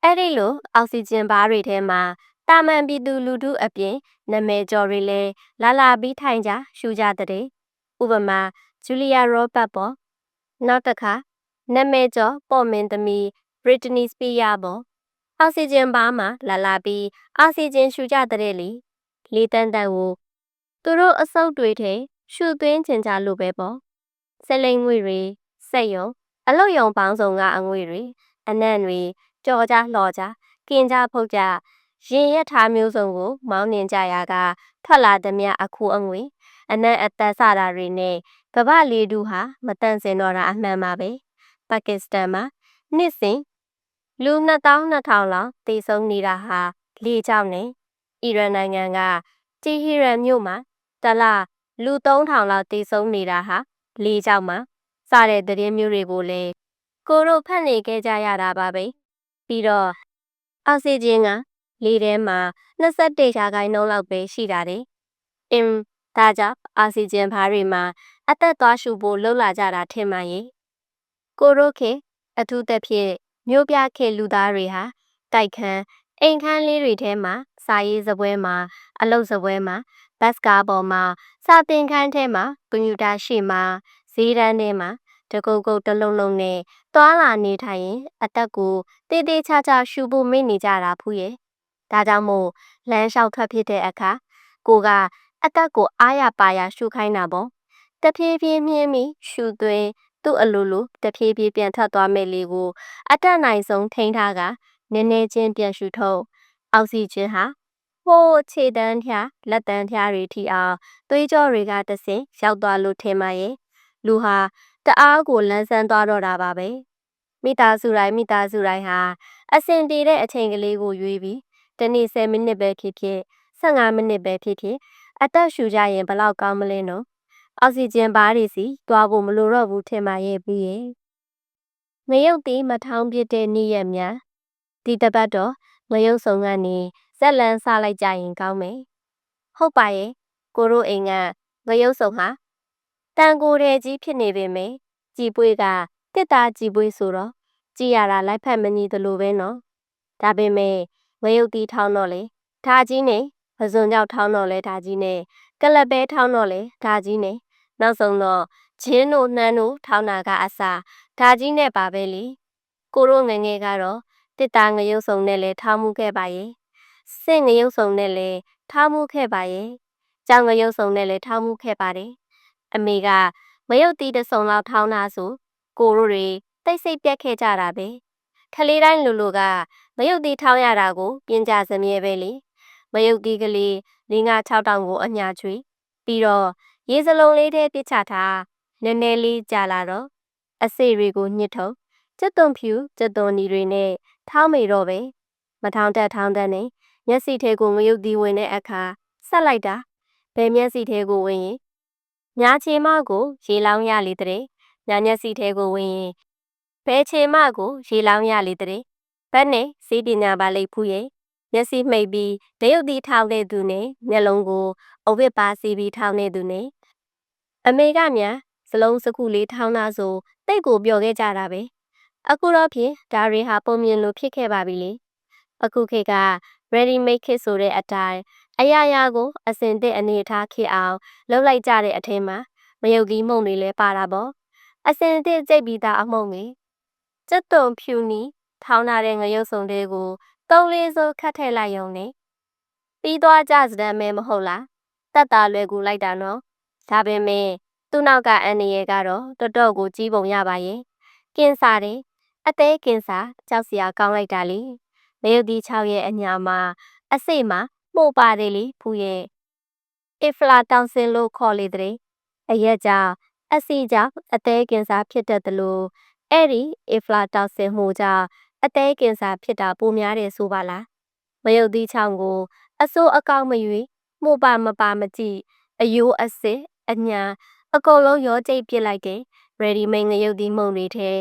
အဲ့ဒီလိုအောက်ဆီဂျင်ဘားတွေထဲမှာတာမန်ပြည်သူလူထုအပြင်နာမည်ကျော်တွေလည်းလာပြီးထိုင်ကြရှူကြတဲ့ဥပမာဂျူလီယာရောဘတ်ပေါ့နောက်တစ်ခါနာမည်ကျော်ပေါ်မင်းသမီးဘရစ်တနီစပီယာပေါ့အောက်ဆီဂျင်ဘားမှာလာပြီးအောက်ဆီဂျင်ရှူကြတဲ့လေတန်းကိုသူတို့အဆုပ်တွေထဲရှူသွင်းချင်ကြလို့ပဲပေါ့ဆက်လိမ်ငွေတွေစက်ယုံအလုတ်ယုံပေါင်းစုံကအငွေတွေအနံ့တွေကြော်ကြလှော်ကြကင်ကြဖုတ်ကြရင်ရထားမျိုးစုံကိုမောင်းနှင်ကြရကထွက်လာသည်မြအခုအငွေအနံ့အသက်စတာတွေနဲ့ကမ္ဘာလေတူဟာမတန့်စင်တော့တာအမှန်ပါပဲပါကစ္စတန်မှာနှစ်စဉ်လူ22,000လောက်သေဆုံးနေတာဟာလေကြောင့်နဲ့အီရန်နိုင်ငံကတီဟီရန်မြို့မှာတလလူ3,000လောက်သေဆုံးနေတာဟာလေကြောင့်မှာစတဲ့သတင်းမျိုးတွေကိုလည်းကိုတို့ဖတ်နေခဲ့ကြရတာပါပဲပြီးတော့အောက်ဆီဂျင်ကလေထဲမှာ21%လောက်ပဲရှိတာတဲ့ဒါကြောင့်အောက်ဆီဂျင်ဘားတွေမှာအသက်သွားရှူဖို့လှုပ်လာကြတာထင်မှရဲ့ကိုတို့ခေအထူးသဖြင့်မြို့ပြခေလူသားတွေဟာတိုက်ခန်းအိမ်ခန်းလေးတွေထဲမှာစာရေးစပွဲမှာအလုပ်စပွဲမှာဘတ်စကားပေါ်မှာစာသင်ခန်းထဲမှာကွန်ပျူတာရှေ့မှာဈေးတန်းထဲမှာတကုတ်တလုံးနဲ့သွားလာနေထိုင်ရင်အသက်ကိုတေးသေးချာချာရှူဖို့မေ့နေကြတာဖူးရဲ့ဒါကြောင့်မို့လမ်းလျှောက်ထွက်ဖြစ်တဲ့အခါကိုကအသက်ကိုအားရပါရရှူခိုင်းတာပေါ့တဖြည်းဖြည်းမြင်းပြီးရှူသွင်းသူ့အလိုတဖြည်းဖြည်းပြန်ထွက်သွားမဲ့လေးကိုအတက်နိုင်ဆုံးထိန်းထားကနည်းနည်းချင်းပြန်ရှူထုတ်အောက်ဆီဂျင်ဟာဟိုးခြေတန်းဖျားလက်တန်းဖျားတွေထိအောင်သွေးကြောတွေကတဆင့်ရောက်သွားလို့ထင်ပါရဲ့လူဟာတအားကိုလန်းဆန်းသွားတော့တာပါပဲ မိသားစုတိုင်းဟာအဆင်ပြေတဲ့အချိန်ကလေးကိုရွေးပြီးတနေ့10မိနစ်ပဲဖြစ်ဖြစ်15မိနစ်ပဲဖြစ်ဖြစ်အသက်ရှူကြရင်ဘလောက်ကောင်းမလဲနော်အောက်ဆီဂျင်ဘားတွေစီသွားဖို့မလိုတော့ဘူးထင်ပါရဲ့ပြီးရဲ့ငရုတ်တီမထောင်းပြတဲ့နေ့ရက်များဒီတပတ်တော့ငရုတ်ဆောင်ကနေဇက်လန်းစားလိုက်ကြရင်ကောင်းမယ်ဟုတ်ပါရဲ့ကိုတို့အိမ်ကငရုတ်ဆောင်ဟာတန်ကိုယ်တဲ့ကြီးဖြစ်နေပေမယ့်ကြည်ပွေးကတစ်သားကြည်ပွေးဆိုတော့ကြည်ရတာလိုက်ဖက်မညီသလိုပဲနော်ဒါပေမဲ့ငရုတ်တီထောင်းတော့လေဓာကြီးနဲ့ပဇွန်ကြောက်ထောင်းတော့လဲဓာကြီးနဲ့ကလပ်ပဲထောင်းတော့လဲဓာကြီးနဲ့နောက်ဆုံးတော့ဂျင်းတို့နှမ်းတို့ထောင်းတာကအစားဓာကြီးနဲ့ပါပဲလေကိုတို့ငငယ်ကတော့တစ်သားငရုတ်ဆောင်နဲ့လဲထောင်းမှုခဲ့ပါရဲ့စင့်ငရုတ်ဆောင်နဲ့လဲထောင်းမှုခဲ့ပါရဲ့ကြောင်ငရုတ်ဆောင်နဲ့လဲထောင်းမှုခဲ့ပါတယ်အမေကငရုတ်တီတစ်စုံလောက်ထောင်းတာဆိုကိုတို့တွေတိတ်ဆိတ်ပြက်ခဲ့ကြတာပဲခလေးတိုင်းလူလူကငရုတ်တီထောင်းရတာကိုပြင်ကြစမြဲပဲလေငရုတ်တီကလေး5-6တောင်ကိုအညာချွေပြီးတော့ရေစလုံးလေးထဲပစ်ချထားနည်းနည်းလေးကြာလာတော့အစိတွေကိုညှစ်ထုတ်ကျက်သွန်ဖြူကျက်သွန်နီတွေနဲ့ထောင်းမိတော့ပဲမထောင်းတက်ထောင်းတက်နဲ့မျက်စိထဲကိုငရုတ်တီဝင်တဲ့အခါဆက်လိုက်တာဘယ်မျက်စိထဲကိုဝင်ရင်ညာချေမကိုရေလောင်းရလေတဲ့ညာမျက်စိထဲကိုဝင်ရင်ဘဲချေမကိုရေလောင်းရလေတဲ့ဘက်နဲ့စေးပညာပါလိပ်ဖူးရဲ့မျက်စိမှိတ်ပြီးတရုတ်တီထောင်းတဲ့သူနဲ့မျက်လုံးကိုအဝတ်ပါစီပြီးထောင်းတဲ့သူနဲ့အမေကမြန်စလုံးစခုလေးထောင်းတာဆိုတိတ်ကိုပျော်ခဲ့ကြတာပဲအခုတော့ဖြင့်ဒါတွေဟာပုံမြင်လို့ဖြစ်ခဲ့ပါပြီလေအခုခေတ်က ready made ခေတ်ဆိုတဲ့အတိုင်းအရာရာကိုအစင်သစ်အနေထားခေတ်အောင်လုပ်လိုက်ကြတဲ့အထက်မှာမယုတ်ကြီးမုံတွေလည်းပါတာပေါ့အစင်သစ်ကြိတ်ပြီးသားအမုံတွေကျက်သွန်ဖြူနီထောင်းထားတဲ့ငရုတ်စုံတွေကို3-4စုခတ်ထည့်လိုက်ရုံနဲ့ပြီးသွားကြစတဲ့မဲမဟုတ်လားတက်တာလွယ်ကူလိုက်တာနော်ဒါပေမဲ့သူ့နောက်ကအန်နီရဲ့ကတော့တော်တော်ကိုကြီးပုံရပါရဲ့ကင်စာတယ်အသေးကင်စာကြောက်စရာကောင်းလိုက်တာလေမယုတ်ဒီ6ရဲ့အညာမှာအစိတ်မှာမှုတ်ပါတယ်လေဖူးရဲ့အဖလာတောင်စင်လို့ခေါ်လေတဲ့အရက်ကြောင့်အစီကြောင့်အသေးကင်စာဖြစ်တတ်တယ်လို့အဲ့ဒီအဖလာတောင်စင်မှုကြောင့်အသေးကင်စာဖြစ်တာပိုများတယ်ဆိုပါလားမယုတ်ဒီ6ကိုအစိုးအကောင့်မရွေမှုပါမပါမကြည့်အယိုးအစစ်အညာအကုန်လုံးရောကြိတ်ပစ်လိုက်တဲ့ ready made ငရုတ်ဒီမုံတွေထဲ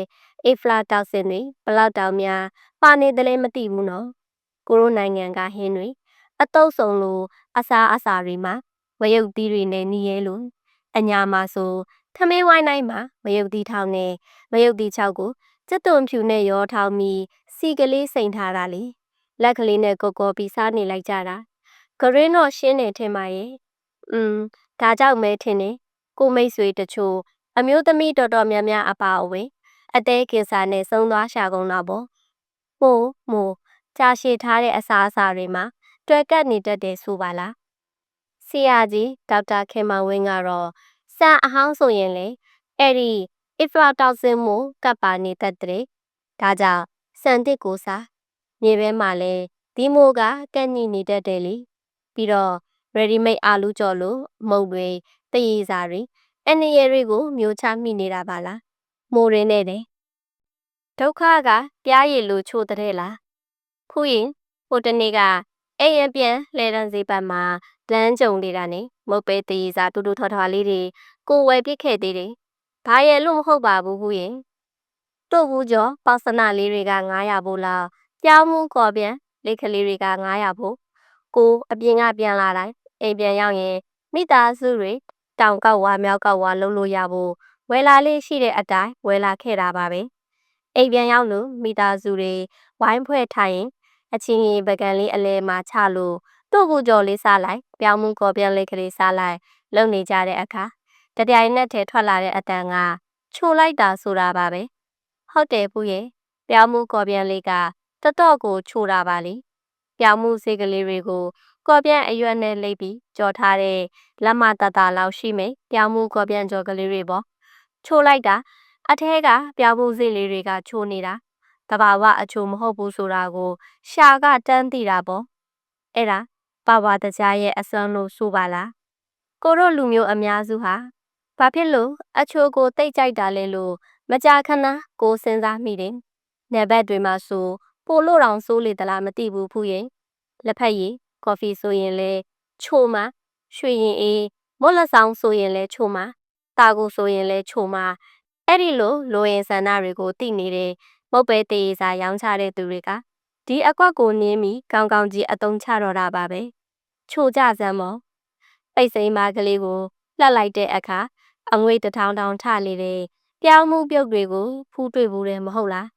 အဖလာတောက်စင်တွေဘလောက်တောင်များပါနေတယ်လဲမသိဘူးနော်ကိုရိုနိုင်ငံကဟင်းတွေအတုပ်စုံလို့အစားအစာတွေမှာငရုတ်သီးတွေနဲ့နီးရဲလို့အညာမှာဆိုထမင်းဝိုင်းတိုင်းမှာငရုတ်သီးထောင်းနဲ့ငရုတ်သီး6ကိုကျက်သွန်ဖြူနဲ့ရောထောင်းပြီးစီကလေးစိန်ထားတာလေလက်ကလေးနဲ့ကော်ကော်ပြီးစားနေလိုက်ကြတာဂရင်းတော့ရှင်းနေထင်ပါရဲ့ဒါကြောင့်မဲထင်တယ်ကိုမိတ်ဆွေတချို့အမျိုးသမီးတော်တော်များများအပါအဝင်အသေးကင်ဆာနဲ့ဆုံးသွားရှာကုန်တော့ပေါ့မို့ကြာရှည်ထားတဲ့အစားအစာတွေမှာတွဲကပ်နေတတ်တယ်ဆိုပါလားဆရာကြီးဒေါက်တာခင်မောင်ဝင်းကတော့စံအဟောင်းဆိုရင်လေအဲ့ဒီအဖလာတောက်စင်မို့ကပ်ပါနေတတ်တဲ့ဒါကြောင့်စံတစ်ကိုစားမြေပဲမှာလဲဒီမိုကကန့်ညိနေတတ်တယ်လေပြီးတော့ ready made အာလူကြော်လို့မုံတွေတရေစာတွေအန်နီရတွေကိုမျိုးချမိနေတာပါလားမိုးရင်းနဲ့တယ်ဒုက္ခကပြားရည်လိုချို့တဲ့လားဖူးရင်ဟိုတနေ့ကအိမ်ရပြန်လှဲတန်းစေးပတ်မှာလမ်းကြုံနေတာနဲ့မုတ်ပဲတရေစာတူတူထွားထွားလေးတွေကိုဝယ်ပစ်ခဲ့သေးတယ်ဘာရဲ့လို့မဟုတ်ပါဘူးဖူးရင်တို့ဘူးကျော်ပေါစနာလေးတွေက900ဖို့လောက်ပြောင်းမှုကော်ပြန်လက်ကလေးတွေက900ဖို့ကိုအပြင်ကပြန်လာတိုင်းအိမ်ပြန်ရောက်ရင်မိသားစုတွေတောင်ကောက်ဝါမြောက်ကောက်ဝါလုံးလို့ရဖို့ဝယ်လာလေးရှိတဲ့အတိုင်းဝယ်လာခဲ့တာပါပဲအိမ်ပြန်ရောက်လို့မိသားစုတွေဝိုင်းဖွဲ့ထိုင်ရင်အချင်းကြီးပကံလေးအလဲမှာချလို့တို့ဘူးကျော်လေးစားလိုက်ပြောင်းမှုကော်ပြန်လက်ကလေးစားလိုက်လုံနေကြတဲ့အခါတပြိုင်နက်တည်းထွက်လာတဲ့အတန်ကချိုလိုက်တာဆိုတာပါပဲဟုတ်တယ်ဘူးရဲ့ပြောင်းမှုကော်ပြန်လေးကတော်တော်ကိုချိုတာပါလေပြောင်းမှုစိတ်ကလေးတွေကိုကော်ပြန်အရွက်နဲ့လိပ်ပြီးကြော်ထားတဲ့လက်မတတလောက်ရှိမယ်ပြောင်းမှုကော်ပြန်ကြော်ကလေးတွေပေါ့ချိုလိုက်တာအထဲကပြောင်းမှုစိတ်လေးတွေကချိုနေတာတဘာဝအချိုမဟုတ်ဘူးဆိုတာကိုရှာကတန်းသိတာပေါ့အဲ့ဒါပါဝါတကြားရဲ့အစွမ်းလို့ဆိုပါလားကိုတို့လူမျိုးအများစုဟာဘာဖြစ်လို့အချိုကိုတိတ်ကြိုက်တာလဲလို့မကြာခဏကိုစဉ်းစားမိတယ် နေဘက်တွေမှာဆိုပိုလို့တောင်ဆိုးလေသလားမသိဘူးဖူးရင်လက်ဖက်ရည်ကော်ဖီဆိုရင်လဲချိုမှာရွှေရင်အေးမွတ်လက်ဆောင်ဆိုရင်လဲချိုမှာတာကိုဆိုရင်လဲချိုမှာအဲ့ဒီလိုရင်ဆန္ဒတွေကိုသိနေတဲ့မုတ်ပဲတေးစာရောင်းချတဲ့သူတွေကဒီအကွက်ကိုနင်းပြီးကောင်းကောင်းကြီးအတုံးချတော့တာပါပဲချိုကြစမ်းမော်ပိတ်စိမ်းမကလေးကိုလှက်လိုက်တဲ့အခါအငွေ1000တောင်ထလေတဲ့ပြောင်းမှုပြုတ်တွေကိုဖူးတွေ့ဘူးတယ်မဟုတ်လား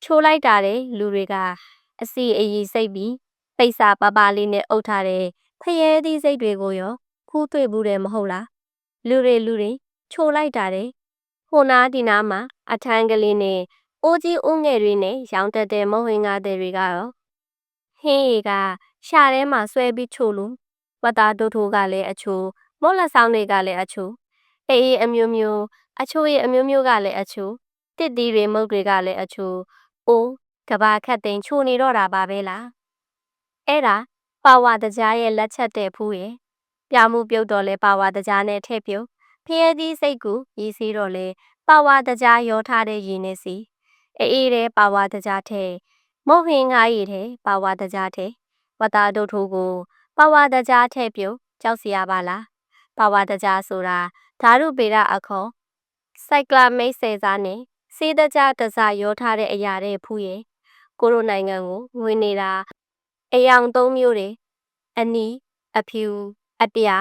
ချိုလိုက်တာတဲ့လူတွေကအစီအည်စိတ်ပြီးပိတ်စာပပလေးနဲ့အုပ်ထားတဲ့ဖျဲသီးစိတ်တွေကိုရောဖူးတွေ့ဘူးတယ်မဟုတ်လားလူတွေချိုလိုက်တာတဲ့ဟိုနာဒီနာမှာအထန်းကလေးနဲ့အိုးကြီးအိုးငယ်တွေနဲ့ရောင်တက်တဲ့မုံဟင်ကားတဲ့တွေကရောဟင်းရီကရှာထဲမှာဆွဲပြီးချိုလို့ဝတ်သားတို့ထိုးကလည်းအချိုမုတ်လက်ဆောင်တွေကလည်းအချိုအေးအမျိုးမျိုးအချိုရအမျိုးမျိုးကလည်းအချိုတစ်တီတွေမုတ်တွေကလည်းအချိုအိုးကဘာခတ်သိမ်းချိုနေတော့တာပါပဲလားအဲ့ဒါပါဝါတကြားရဲ့လက်ချက်တဲ့ဖူးရဲ့ပြမှုပြုတ်တော့လဲပါဝါတကြားနဲ့ထဲ့ပြုတ်ဖျဲသီးစိတ်ကူရီစီတော့လဲပါဝါတကြားရောထားတဲ့ရည်နဲ့စီအေးတဲ့ပါဝါတကြားထဲမုတ်ဟင်းငါးရည်ထဲပါဝါတကြားထဲဝတ်သားတို့ထိုးကိုပါဝါတကြားထဲ့ပြုတ်ကြောက်စရာပါလားပါဝါတကြားဆိုတာဓာတုပေရအခေါ်စိုက်ကလာမိတ်ဆယ်စားနဲ့စေးတကြားတစားရောထားတဲ့အရာတဲ့ဖူးရဲ့ကိုရိုနိုင်ငံကိုငွေနေတာအယောင်3မျိုးတွေအနီအဖြူအပြာ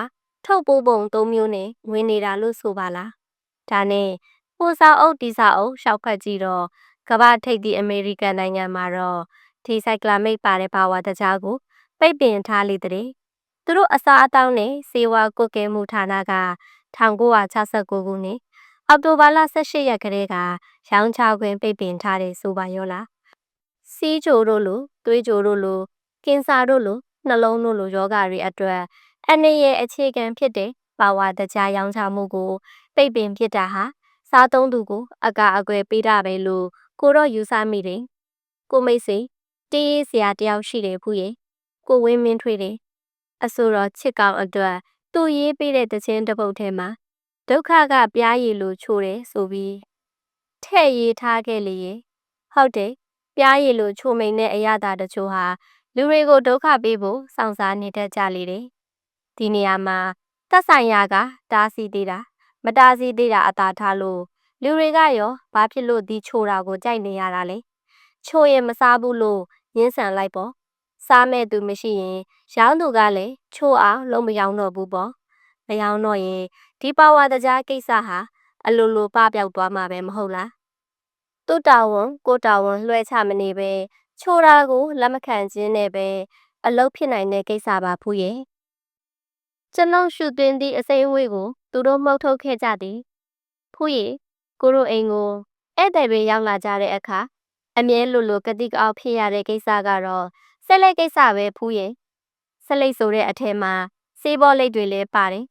ထုတ်ပိုးပုံ3မျိုးနဲ့ငွေနေတာလို့ဆိုပါလားဒါနဲ့ဟိုစာအုပ်ဒီစာအုပ်ရှောက်ခတ်ကြည့်တော့ကမ္ဘာထိပ်သည့်အမေရိကန်နိုင်ငံမှာတော့ဒီစိုက်ကလာမိတ်ပါတဲ့ဘာဝတကြားကိုပိတ်ပင်ထားလေတဲ့သူတို့အစားအသောက်နဲ့စေဝါကွက်ကဲမှုဌာနက1969ခုနှစ်အောက်တိုဘာလ18ရက်ကတည်းကရောင်းချခွင့်ပိတ်ပင်ထားတယ်ဆိုပါရောလားစီးချိုတို့လိုသွေးချိုတို့လိုကင်ဆာတို့လိုနှလုံးတို့လိုယောဂတွေအတွက်အနေရဲ့အခြေခံဖြစ်တဲ့ပါဝါတကြားရောင်းချမှုကိုပိတ်ပင်ဖြစ်တာဟာစားသုံးသူကိုအကာအကွယ်ပေးတာပဲလို့ကိုတော့ယူဆမိတယ်ကိုမိတ်ဆွေတေးရေးဆရာတယောက်ရှိတယ်ဖူးရဲ့ကိုဝင်းမင်းထွေးတယ်အဆိုတော်ချစ်ကောင်းအတွက်သူ့ရေးပေးတဲ့တခြင်းတစ်ပုဒ်ထဲမှာဒုက္ခကပြားရည်လိုချိုးတယ်ဆိုပြီးထဲ့ရေးထားခဲ့လေရဲ့ဟုတ်တယ်ပြားရည်လိုချိုမိန်တဲ့အရာတချို့ဟာလူတွေကိုဒုက္ခပေးဖို့စောင့်စားနေတတ်ကြလေတယ်ဒီနေရာမှာသက်ဆိုင်ရာကတားဆီးသေးတာမတားဆီးသေးတာအသာထားလို့လူတွေကရောဘာဖြစ်လို့ဒီချိုတာကိုကြိုက်နေရတာလဲချိုရင်မစားဘူးလို့ညှင်းဆန်လိုက်ပေါ့စားမဲ့သူမရှိရင်ရောင်းသူကလည်းချိုအောင်လုံးမရောင်းတော့ဘူးပေါ့မရောင်းတော့ရင်ဒီပါဝါတကြားကိစ္စဟာအလိုလိုပပျောက်သွားမှာပဲမဟုတ်လားသူ့တာဝန်ကိုတာဝန်လွှဲချမနေပဲချိုတာကိုလက်မခံခြင်းနဲ့ပဲအလုပ်ဖြစ်နိုင်တဲ့ကိစ္စပါဖူးရဲ့ကျွန်တော်ရှုသွင်းသည့်အစိမ်းအဝေးကိုသူတို့မှုတ်ထုတ်ခဲ့ကြသည်ဖူးရဲ့ကိုရိုအိမ်ကိုဧည့်သည်တွေရောက်လာကြတဲ့အခါအမြဲလိုကတိကအောက်ဖြစ်ရတဲ့ကိစ္စကတော့ဆက်လက်ကိစ္စပဲဖူးရဲ့ဆက်လက်ဆိုတဲ့အထက်မှာစေးဘောလိတ်တွေလည်းပါတယ်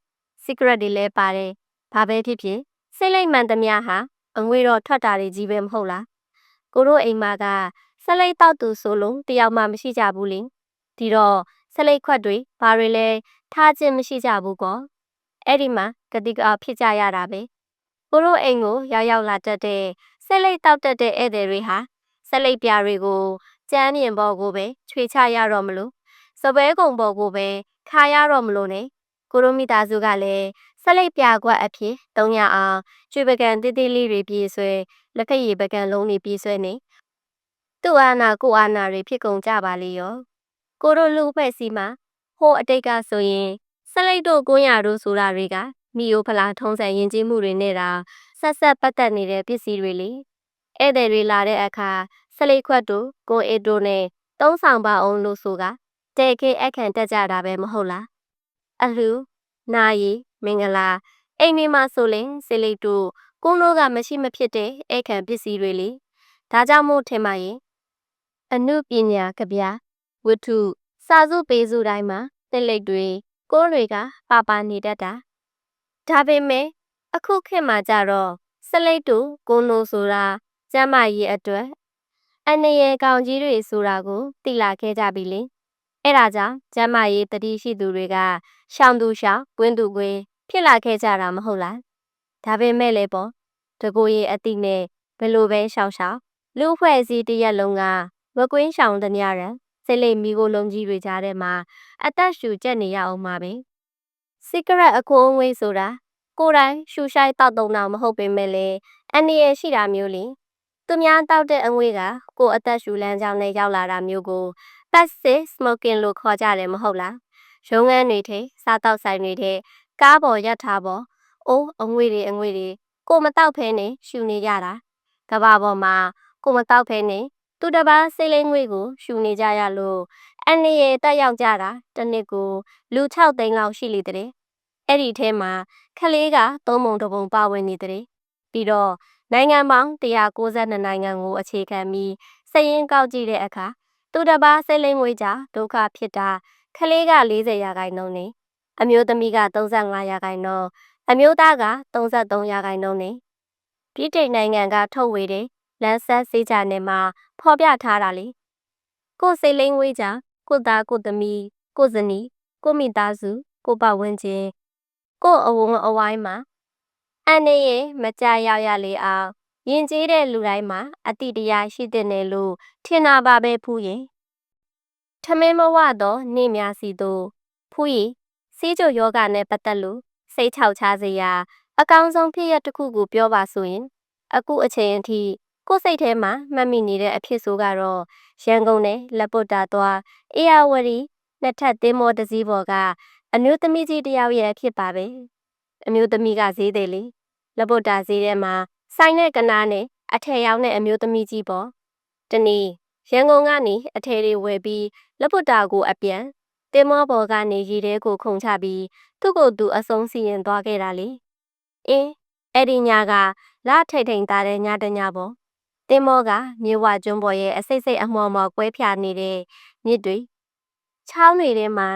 secret တွေလည်းပါတယ်ဘာပဲဖြစ်ဖြစ်စိတ်လိမ်မှန်သမျှဟာအငွေတော့ထွက်တာတွေကြီးပဲမဟုတ်လားကိုတို့အိမ်မှာကဆက်လိတ်တောက်သူဆိုလို့တယောက်မှမရှိကြဘူးလေဒီတော့ဆက်လိတ်ခွက်တွေဘာတွေလဲထားခြင်းမရှိကြဘူးကောအဲ့ဒီမှာကတိကအောက်ဖြစ်ကြရတာပဲကိုတို့အိမ်ကိုရောက်လာတတ်တဲ့ဆက်လိတ်တောက်တတ်တဲ့ဧည့်သည်တွေဟာဆက်လိတ်ပြားတွေကိုကျမ်းမြင်ပေါ်ကိုပဲချွေချရတော့မလို့စပွဲကုံပေါ်ကိုပဲခါရတော့မလို့နဲ့ကိုရိုမိသားစုကလည်းဆက်လိတ်ပြာကွက်အဖြစ်300အောင်ကျွေပကံတေးသေးလေးတွေပြေးဆွဲလက်ဖက်ရည်ပကံလုံးတွေပြေးဆွဲနေသူ့အာနာကိုအာနာတွေဖြစ်ကုန်ကြပါလေရောကိုရိုလူဖက်စီမှာဟိုအတိတ်ကဆိုရင်ဆက်လိတ်တို့ကွန်းရတို့ဆိုတာတွေကမီယိုဖလာထုံးစံယဉ်ကျေးမှုတွေနဲ့တာဆက်ပတ်သက်နေတဲ့ပစ္စည်းတွေလေဧည့်သည်တွေလာတဲ့အခါဆက်လိတ်ခွက်တို့ကိုအေတို့နဲ့သုံးဆောင်ပါအောင်လို့ဆိုကတဲခဲအခန့်တက်ကြတာပဲမဟုတ်လားအလှနာရီမင်္ဂလာအိမ်တွေမှာဆိုရင်ဆက်လိတ်တို့ကုန်းတို့ကမရှိမဖြစ်တဲ့အခန့်ပစ္စည်းတွေလေဒါကြောင့်မို့ထင်ပါရဲ့အနုပညာကဗျာဝတ္ထုစာစုပေစုတိုင်းမှာတက်လိတ်တွေကိုန်းတွေကပါနေတတ်တာဒါပေမဲ့အခုခေတ်မှာကြတော့ဆက်လိတ်တို့ကုန်းတို့ဆိုတာကျမ်းမာရေးအတွက်အနေရကောင်ကြီးတွေဆိုတာကိုသိလာခဲ့ကြပြီလေအဲ့ဒါကြောင့်ကျမ်းမာရေးတတိရှိသူတွေကရှောင်သူရှောင်ကွင်းသူကွင်းဖြစ်လာခဲ့ကြတာမဟုတ်လားဒါပေမဲ့လည်းပေါ့တကိုယ်ရေးအတိနဲ့ဘယ်လိုပဲရှောင် လူဖွဲ့စည်းတရက်လုံးကဝကွင်းရှောင်တညရန်စိတ်လိမ်မိကိုလုံးကြီးတွေကြားထဲမှာအသက်ရှူကျက်နေရအောင်ပါပဲစီကရက်အခိုးအငွေးဆိုတာကိုယ်တိုင်ရှူရှိုက်တောက်တုံတော့မဟုတ်ပေမဲ့လေအန္တရာယ်ရှိတာမျိုးလေသူများတောက်တဲ့အငွေးကကိုယ်အသက်ရှူလမ်းကြောင်းနဲ့ရောက်လာတာမျိုးကို passive smoking လို့ခေါ်ကြတယ်မဟုတ်လားရုံးခန်းတွေထဲစားတောက်ဆိုင်တွေထဲကားပေါ်ရပ်ထားပေါ်အိုးအငွေးတွေကိုမတောက်ဖဲနဲ့ရှူနေကြတာကဘာပေါ်မှာကိုမတောက်ဖဲနဲ့သူတစ်ပါးစိတ်လိမ်ငွေကိုရှူနေကြရလို့အန်ရည်တက်ရောက်ကြတာတစ်နှစ်ကိုလူ6သိန်းလောက်ရှိလေတဲ့အဲ့ဒီထဲမှာခလေးက3ပုံတစ်ပုံပါဝင်နေတဲ့ပြီးတော့နိုင်ငံပေါင်း192နိုင်ငံကိုအခြေခံပြီးစည်ရင်းကောက်ကြည့်တဲ့အခါသူတစ်ပါးစိတ်လိမ်ငွေကြဒုက္ခဖြစ်တာခလေးက40%နဲ့အမျိုးသမီးက35%အမျိုးသားက33%နဲ့ပြည်တိန်နိုင်ငံကထုတ်ဝေတဲ့လန်ဆက်စေးကြနယ်မှာဖော်ပြထားတာလေကိုစိတ်လိမ်ငွေကြကိုသားကိုသမီးကိုဇနီးကိုမိသားစုကိုပတ်ဝန်းကျင်ကိုအဝုံအဝိုင်းမှာအန်နေရဲ့မကြရောက်ရလေအောင်ယဉ်ကျေးတဲ့လူတိုင်းမှာအတိတရားရှိတဲ့နယ်လို့ထင်တာပါပဲဖူးရင်ထမင်းမဝတော့နေများစီတို့ဖူးရင်စီးကြိုယောဂနဲ့ပတ်သက်လို့စိတ်ချောက်ချစေရာအကောင်းဆုံးဖြစ်ရတစ်ခုကိုပြောပါဆိုရင်အခုအချိန်အထိကိုယ်စိတ်ထဲမှာမှတ်မိနေတဲ့အဖြစ်ဆိုကတော့ရန်ကုန်နဲ့လက်ပုတ်တာသွားအေယာဝတီနှစ်ထပ်သင်းမောတစည်းပေါ်ကအမျိုးသမီးကြီးတယောက်ရဲ့ဖြစ်ပါပဲအမျိုးသမီးကဈေးတယ်လေလက်ပုတ်တာဈေးထဲမှာဆိုင်နဲ့ကနားနဲ့အထည်ရောင်းတဲ့အမျိုးသမီးကြီးပေါ့တနေ့ရန်ကုန်ကနေအထည်တွေဝယ်ပြီးလက်ပုတ်တာကိုအပြန်တင်မောပေါ်ကနေရေထဲကိုခုန်ချပြီးသူ့ကိုယ်သူအဆုံးစီရင်သွားခဲ့တာလေအဲ့ဒီညကလာထိတ်ထိန်သားတဲ့ညတညပေါ့တင်မောကမြေဝကျွန်းပေါ်ရဲ့အစိတ်စိတ်အမော်မော်ကွဲဖြာနေတဲ့မြစ်တွေချောင်းတွေထဲမှာ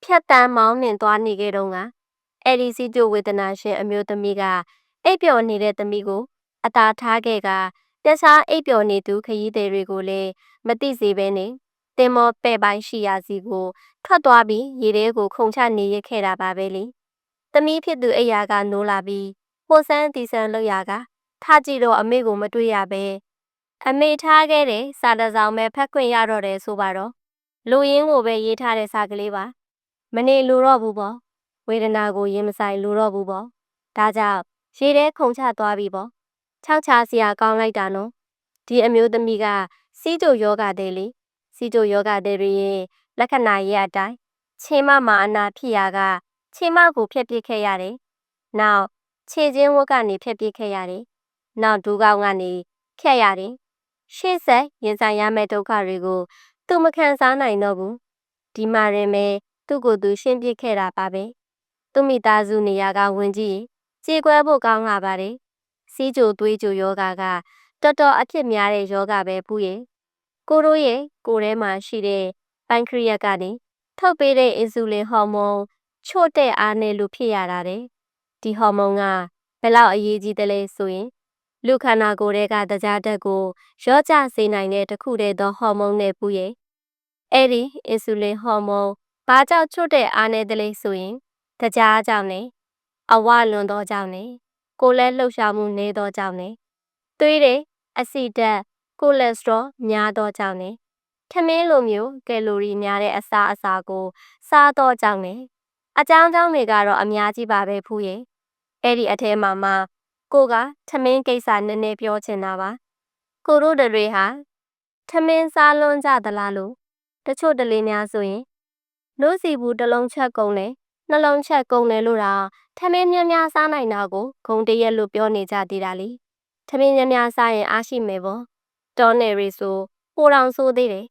ဖြတ်တန်းမောင်းနှင်သွားနေခဲ့တော့ကအဲ့ဒီစီတုဝေဒနာရှင်အမျိုးသမီးကအိပ်ပျော်နေတဲ့သမီးကိုအသာထားခဲ့ကတခြားအိပ်ပျော်နေသူခရီးသည်တွေကိုလည်းမသိစေဘဲနဲ့တင်မောပဲ့ပိုင်းရှိရာစီကိုထွက်သွားပြီးရေထဲကိုခုန်ချနေရခဲ့တာပါပဲလေသမီးဖြစ်သူအိယာကနိုးလာပြီးပိုဆန်းတီဆန်းလောက်ရကထားကြည့်တော့အမေကိုမတွေ့ရပဲအမေထားခဲ့တဲ့စာတစောင်ပဲဖတ်ခွင့်ရတော့တယ်ဆိုပါတော့လူရင်းကိုပဲရေးထားတဲ့စာကလေးပါမနေလိုတော့ဘူးပေါ့ဝေဒနာကိုရင်မဆိုင်လိုတော့ဘူးပေါ့ဒါကြောင့်ရေထဲခုန်ချသွားပြီပေါ့ခြောက်ချစရာကောင်းလိုက်တာနော်ဒီအမျိုးသမီးကစီးကြိုယောဂတဲ့လေစီးကြိုယောဂတဲ့တွေရဲ့လက္ခဏာရဲ့အတိုင်းခြေမမှာအနာဖြစ်ရာကခြေမကိုဖျက်ပစ်ခဲ့ရတယ်နောက်ခြေချင်းဝတ်ကနေဖျက်ပစ်ခဲ့ရတယ်နောက်ဒူးကောင်းကနေဖြတ်ရတယ်ရှေ့ဆက်ရင်ဆိုင်ရမယ့်ဒုက္ခတွေကိုသူမခံစားနိုင်တော့ဘူးဒီမှာရင်ပဲသူ့ကိုယ်သူရှင်းပစ်ခဲ့တာပါပဲသူမိသားစုနေရာကဝင်ကြည့်ကြေကွဲဖို့ကောင်းလာပါတယ်စီးကြိုသွေးကြိုယောဂကတော်တော်အဖြစ်များတဲ့ယောဂပဲဘူးရဲ့ကိုတို့ရဲ့ကိုယ်ထဲမှာရှိတဲ့ပန်ခရီးယပ်ကနေထုတ်ပေးတဲ့အင်ဆူလင်ဟော်မုန်းချို့တဲ့အားနဲ့လို့ဖြစ်ရတာတဲ့ဒီဟော်မုန်းကဘယ်လောက်အရေးကြီးတယ်လဲဆိုရင်လူခန္ဓာကိုယ်ထဲကတကြားဓာတ်ကိုရော့ကျစေနိုင်တဲ့တစ်ခုတည်းသောဟော်မုန်းနဲ့ဘူးရဲ့အဲ့ဒီအင်ဆူလင်ဟော်မုန်းဘာကြောင့်ချို့တဲ့အားနဲ့တလဲဆိုရင်တကြားကြောင့်နဲ့အဝလွန်သောကြောင့်နဲ့ကိုယ်လက်လှုပ်ရှားမှုနည်းသောကြောင့်နဲ့သွေးတဲ့အဆီဓာတ်ကိုလက်စထရောများသောကြောင့်နဲ့ထမင်းလိုမျိုးကယ်လိုရီများတဲ့အစာကိုစားသောကြောင့်နဲ့အကြောင်းတွေကတော့အများကြီးပါပဲဖူးရဲ့အဲ့ဒီအထဲမှာကိုကထမင်းကိစ္စနည်းနည်းပြောချင်တာပါကိုတို့တွေဟာထမင်းစားလွန်းကြသလားလို့တချို့တလေများဆိုရင်နို့စီဘူးတစ်လုံးချက်ကုန်တယ်နှလုံးချက်ကုန်တယ်လို့တော့ထမင်းများများစားနိုင်တာကိုဂုံတရက်လို့ပြောနေကြသေးတာလေထမင်းများများစားရင်အားရှိမယ်ပေါ့တောနယ်ရီဆိုပိုတောင်ဆိုးသေးတယ်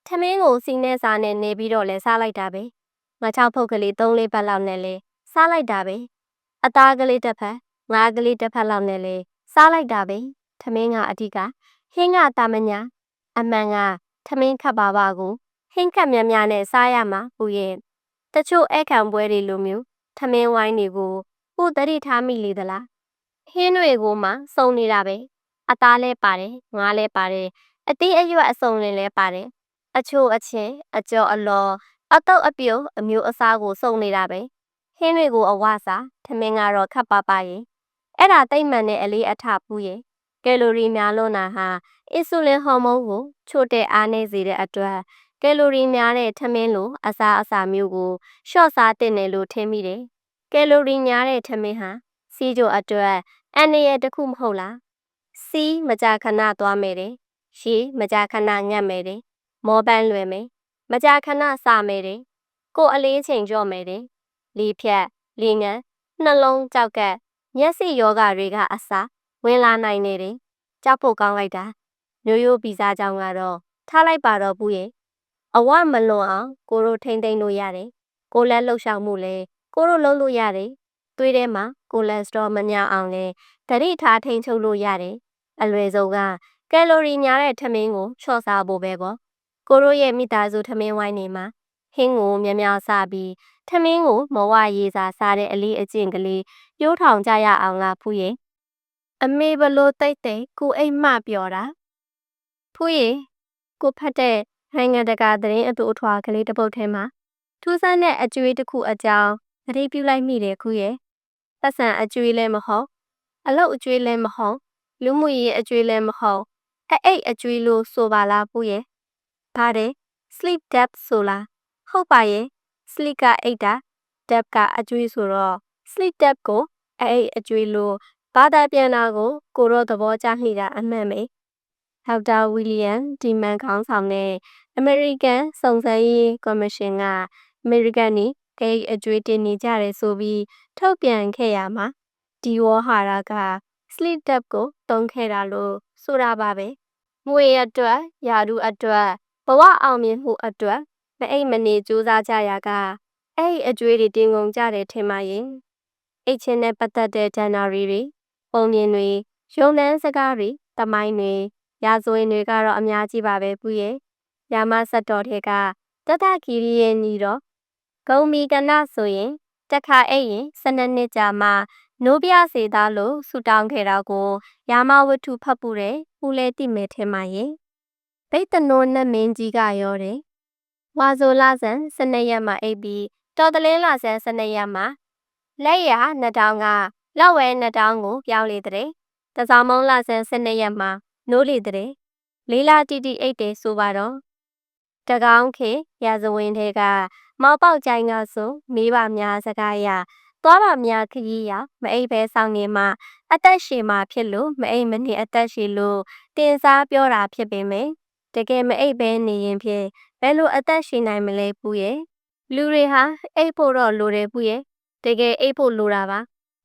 ထမင်းကိုစီနဲ့စားနဲ့နေပြီးတော့လဲစားလိုက်တာပဲငါချောက်ဖုတ်ကလေး3-4ပတ်လောက်နဲ့လဲစားလိုက်တာပဲအသားကလေးတစ်ဖက်ငါးကလေးတစ်ဖက်လောက်နဲ့လဲစားလိုက်တာပဲထမင်းကအဓိကဟင်းကတာမညာအမှန်ကထမင်းခတ်ပါကိုဟင်းခတ်များများနဲ့စားရမှာဟူရဲ့တချို့အခန့်ပွဲတွေလိုမျိုးထမင်းဝိုင်းတွေကိုဟိုတတိထားမိလေသလားဟင်းတွေကိုမှစုံနေတာပဲအသားလဲပါတယ်ငါးလဲပါတယ်အသီးအရွက်အစုံလဲပါတယ်အချို့အချင်းအကျော်အလော်အတုပ်အပြုတ်အမျိုးအစားကိုစုံနေတာပဲဟင်းတွေကိုအဝစားထမင်းကတော့ခပ်ပါရဲ့အဲ့ဒါတိတ်မှန်တဲ့အလေးအထပူးရဲ့ ကယ်လိုရီများလွန်းတာဟာအင်ဆူလင်ဟော်မုန်းကိုချို့တဲ့အားနည်းစေတဲ့အတွက်ကယ်လိုရီများတဲ့ထမင်းလိုအစားအစာမျိုးကိုလျှော့စားသင့်တယ်လို့ထင်မိတယ်။ကယ်လိုရီများတဲ့ထမင်းဟာစီးကျိုအတွက်အန္တရာယ်တစ်ခုမဟုတ်လား။စီးမကြာခဏသွားမယ်တယ်။ရေမကြာခဏငတ်မယ်တယ်။မောပန်းလွယ်မယ်။မကြာခဏစမယ်တယ်။ကိုယ်အလေးချိန်ကြော့မယ်တယ်။လေဖြတ်လေငန်နှလုံးကြောက်ကပ်မျက်စိယောဂတွေကအစားဝင်လာနိုင်နေတယ်။ကြောက်ဖို့ကောင်းလိုက်တာမျိုးရိုးဗီဇကြောင့်ကတော့ထားလိုက်ပါတော့ဘူးရဲ့အဝမလွန်အောင်ကိုတို့ထိမ့်သိမ့်လို့ရတယ်ကိုလက်လှုပ်ရှားမှုလဲကိုတို့လုပ်လို့ရတယ်သွေးထဲမှာကိုလက်စတရောမများအောင်လဲဓာတ်ထားထိန်းချုပ်လို့ရတယ်အလွယ်ဆုံးကကယ်လိုရီများတဲ့ထမင်းကိုချော့စားဖို့ပဲပေါ့ကိုတို့ရဲ့မိသားစုထမင်းဝိုင်းနေမှာဟင်းကိုများများစားပြီးထမင်းကိုမဝရေစာစားတဲ့အလေးအကျင့်ကလေးပြိုးထောင်ကြရအောင်လားဖူးရဲ့အမေဘလို့တိတ်တိတ်ကိုအိမ်မပြောတာဖူးရဲ့ကိုဖတ်တဲ့နိုင်ငံတကာသတင်းအတူအထွာကလေးတစ်ပုဒ်ထဲမှာထူးဆန်းတဲ့အကျွေးတစ်ခုအကြောင်းသတိပြုလိုက်မိတယ်ခုရဲ့သက်ဆန်အကျွေးလည်းမဟုတ်အလုတ်အကျွေးလည်းမဟုတ်လူမှုရေးအကျွေးလည်းမဟုတ်အိတ်အကျွေးလို့ဆိုပါလားဖူးရဲ့ဗါတယ် sleep debt ဆိုလားဟုတ်ပါရဲ့ sleep ကအိတ်တာ debt ကအကျွေးဆိုတော့ sleep debt ကိုအိတ်အကျွေးလို့ဘာသာပြန်တာကိုတော့သဘောကျမိတာအမှန်ပဲဒေါက်တာဝီလီယံဒီမန်ခေါင်းဆောင်တဲ့အမေရိကန်စုံစမ်းရေးကော်မရှင်ကအမေရိကန်နေဂိတ်အကျွေးတင်နေကြတယ်ဆိုပြီးထုတ်ပြန်ခဲ့ရမှာဒီဝေါ်ဟာရက sleep debt ကိုသုံးခဲ့တာလို့ဆိုတာပါပဲငွေအတွက်ယာရုအတွက်ဘဝအောင်မြင်မှုအတွက်မအိမ်မနေကြိုးစားကြရကအဲ့အကျွေးတွေတင်ကုန်ကြတယ်ထင်ပါရဲ့အိတ်ချင်းနဲ့ပတ်သက်တဲ့ဒဏ္ဍာရီတွေပုံမြင်တွေရုံနှန်းစကားတွေတမိုင်းတွေရာဇဝင်တွေကတော့အများကြီးပါပဲပူရဲ့ရာမဆက်တော်ထဲကတတကီရီရဲ့ညီတော့ဂုံမီကနဆိုရင်တခါအိတ်ရင်12နှစ်ကြာမှနိုးပြစေသားလို့ဆူတောင်းခဲ့တာကိုရာမဝတ္ထုဖတ်ပူတဲ့ဦးလဲတိမဲထဲမှာရဲ့ဘိတ်တနိုးနဲ့မင်းကြီးကရောတယ်ဝါဆိုလာဆန်12ရက်မှာအိတ်ပြီးတော်တလင်းလာဆန်12ရက်မှာလက်ရ2000ကလောက်ဝဲ2000ကိုပြောင်းလေတဲ့တစောင်းမုံလာဆန်12ရက်မှာနိုးလေတဲ့လေးလာတီတီအိတ်တယ်ဆိုပါတော့တကောင်းခေရာဇဝင်ထဲကမောက်ပေါက်ကြိုင်ကဆိုမေးပါများစကားရသွားပါများခကြီးရမအိပ်ပဲဆောင်နေမှအသက်ရှည်မှဖြစ်လို့မအိပ်မနေအသက်ရှည်လို့တင်စားပြောတာဖြစ်ပေမယ့်တကယ်မအိပ်ပဲနေရင်ဖြင့်ဘယ်လိုအသက်ရှည်နိုင်မလဲပူရဲ့လူတွေဟာအိပ်ဖို့တော့လိုတယ်ပူရဲ့တကယ်အိပ်ဖို့လိုတာပါ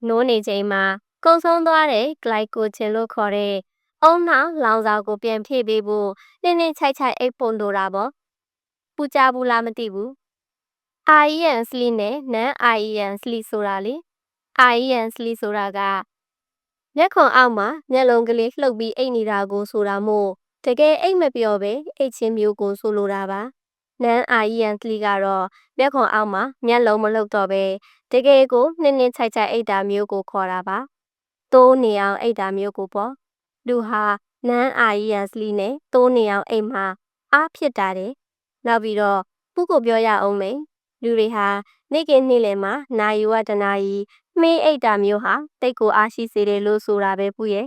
နိုးနေချိန်မှာကုံဆုံးသွားတဲ့ဂလိုက်ကိုဂျင်လို့ခေါ်တဲ့အုံနောက်လောင်စာကိုပြန်ဖြည့်ပေးဖို့နင်းနင်းချိုက်ချိုက်အိပ်ဖို့လိုတာပေါ့ပူကြဘူးလားမသိဘူး IEN sleep နဲ့ non IEN sleep ဆိုတာလေ IEN sleep ဆိုတာကမျက်ခွန်အောက်မှာမျက်လုံးကလေးလှုပ်ပြီးအိပ်နေတာကိုဆိုတာမို့တကယ်အိပ်မပျော်ပဲအိပ်ချင်းမျိုးကိုဆိုလိုတာပါ non IEN sleep ကတော့မျက်ခွန်အောက်မှာမျက်လုံးမလှုပ်တော့ပဲတကယ်ကိုနှင်းနှင်းချိုက်ချိုက်အိပ်တာမျိုးကိုခေါ်တာပါသိုးနေအောင်အိပ်တာမျိုးကိုပေါ့လူဟာ non IEN sleep နဲ့သိုးနေအောင်အိပ်မှာအားဖြစ်တာတယ်နောက်ပြီးတော့ပူကိုပြောရအောင်မယ်လူတွေဟာနေ့ကင်းနေ့လယ်မှာနာယူဝတနာရီမေးအိတ်တာမျိုးဟာတိတ်ကိုအားရှိစေတယ်လို့ဆိုတာပဲပူရဲ့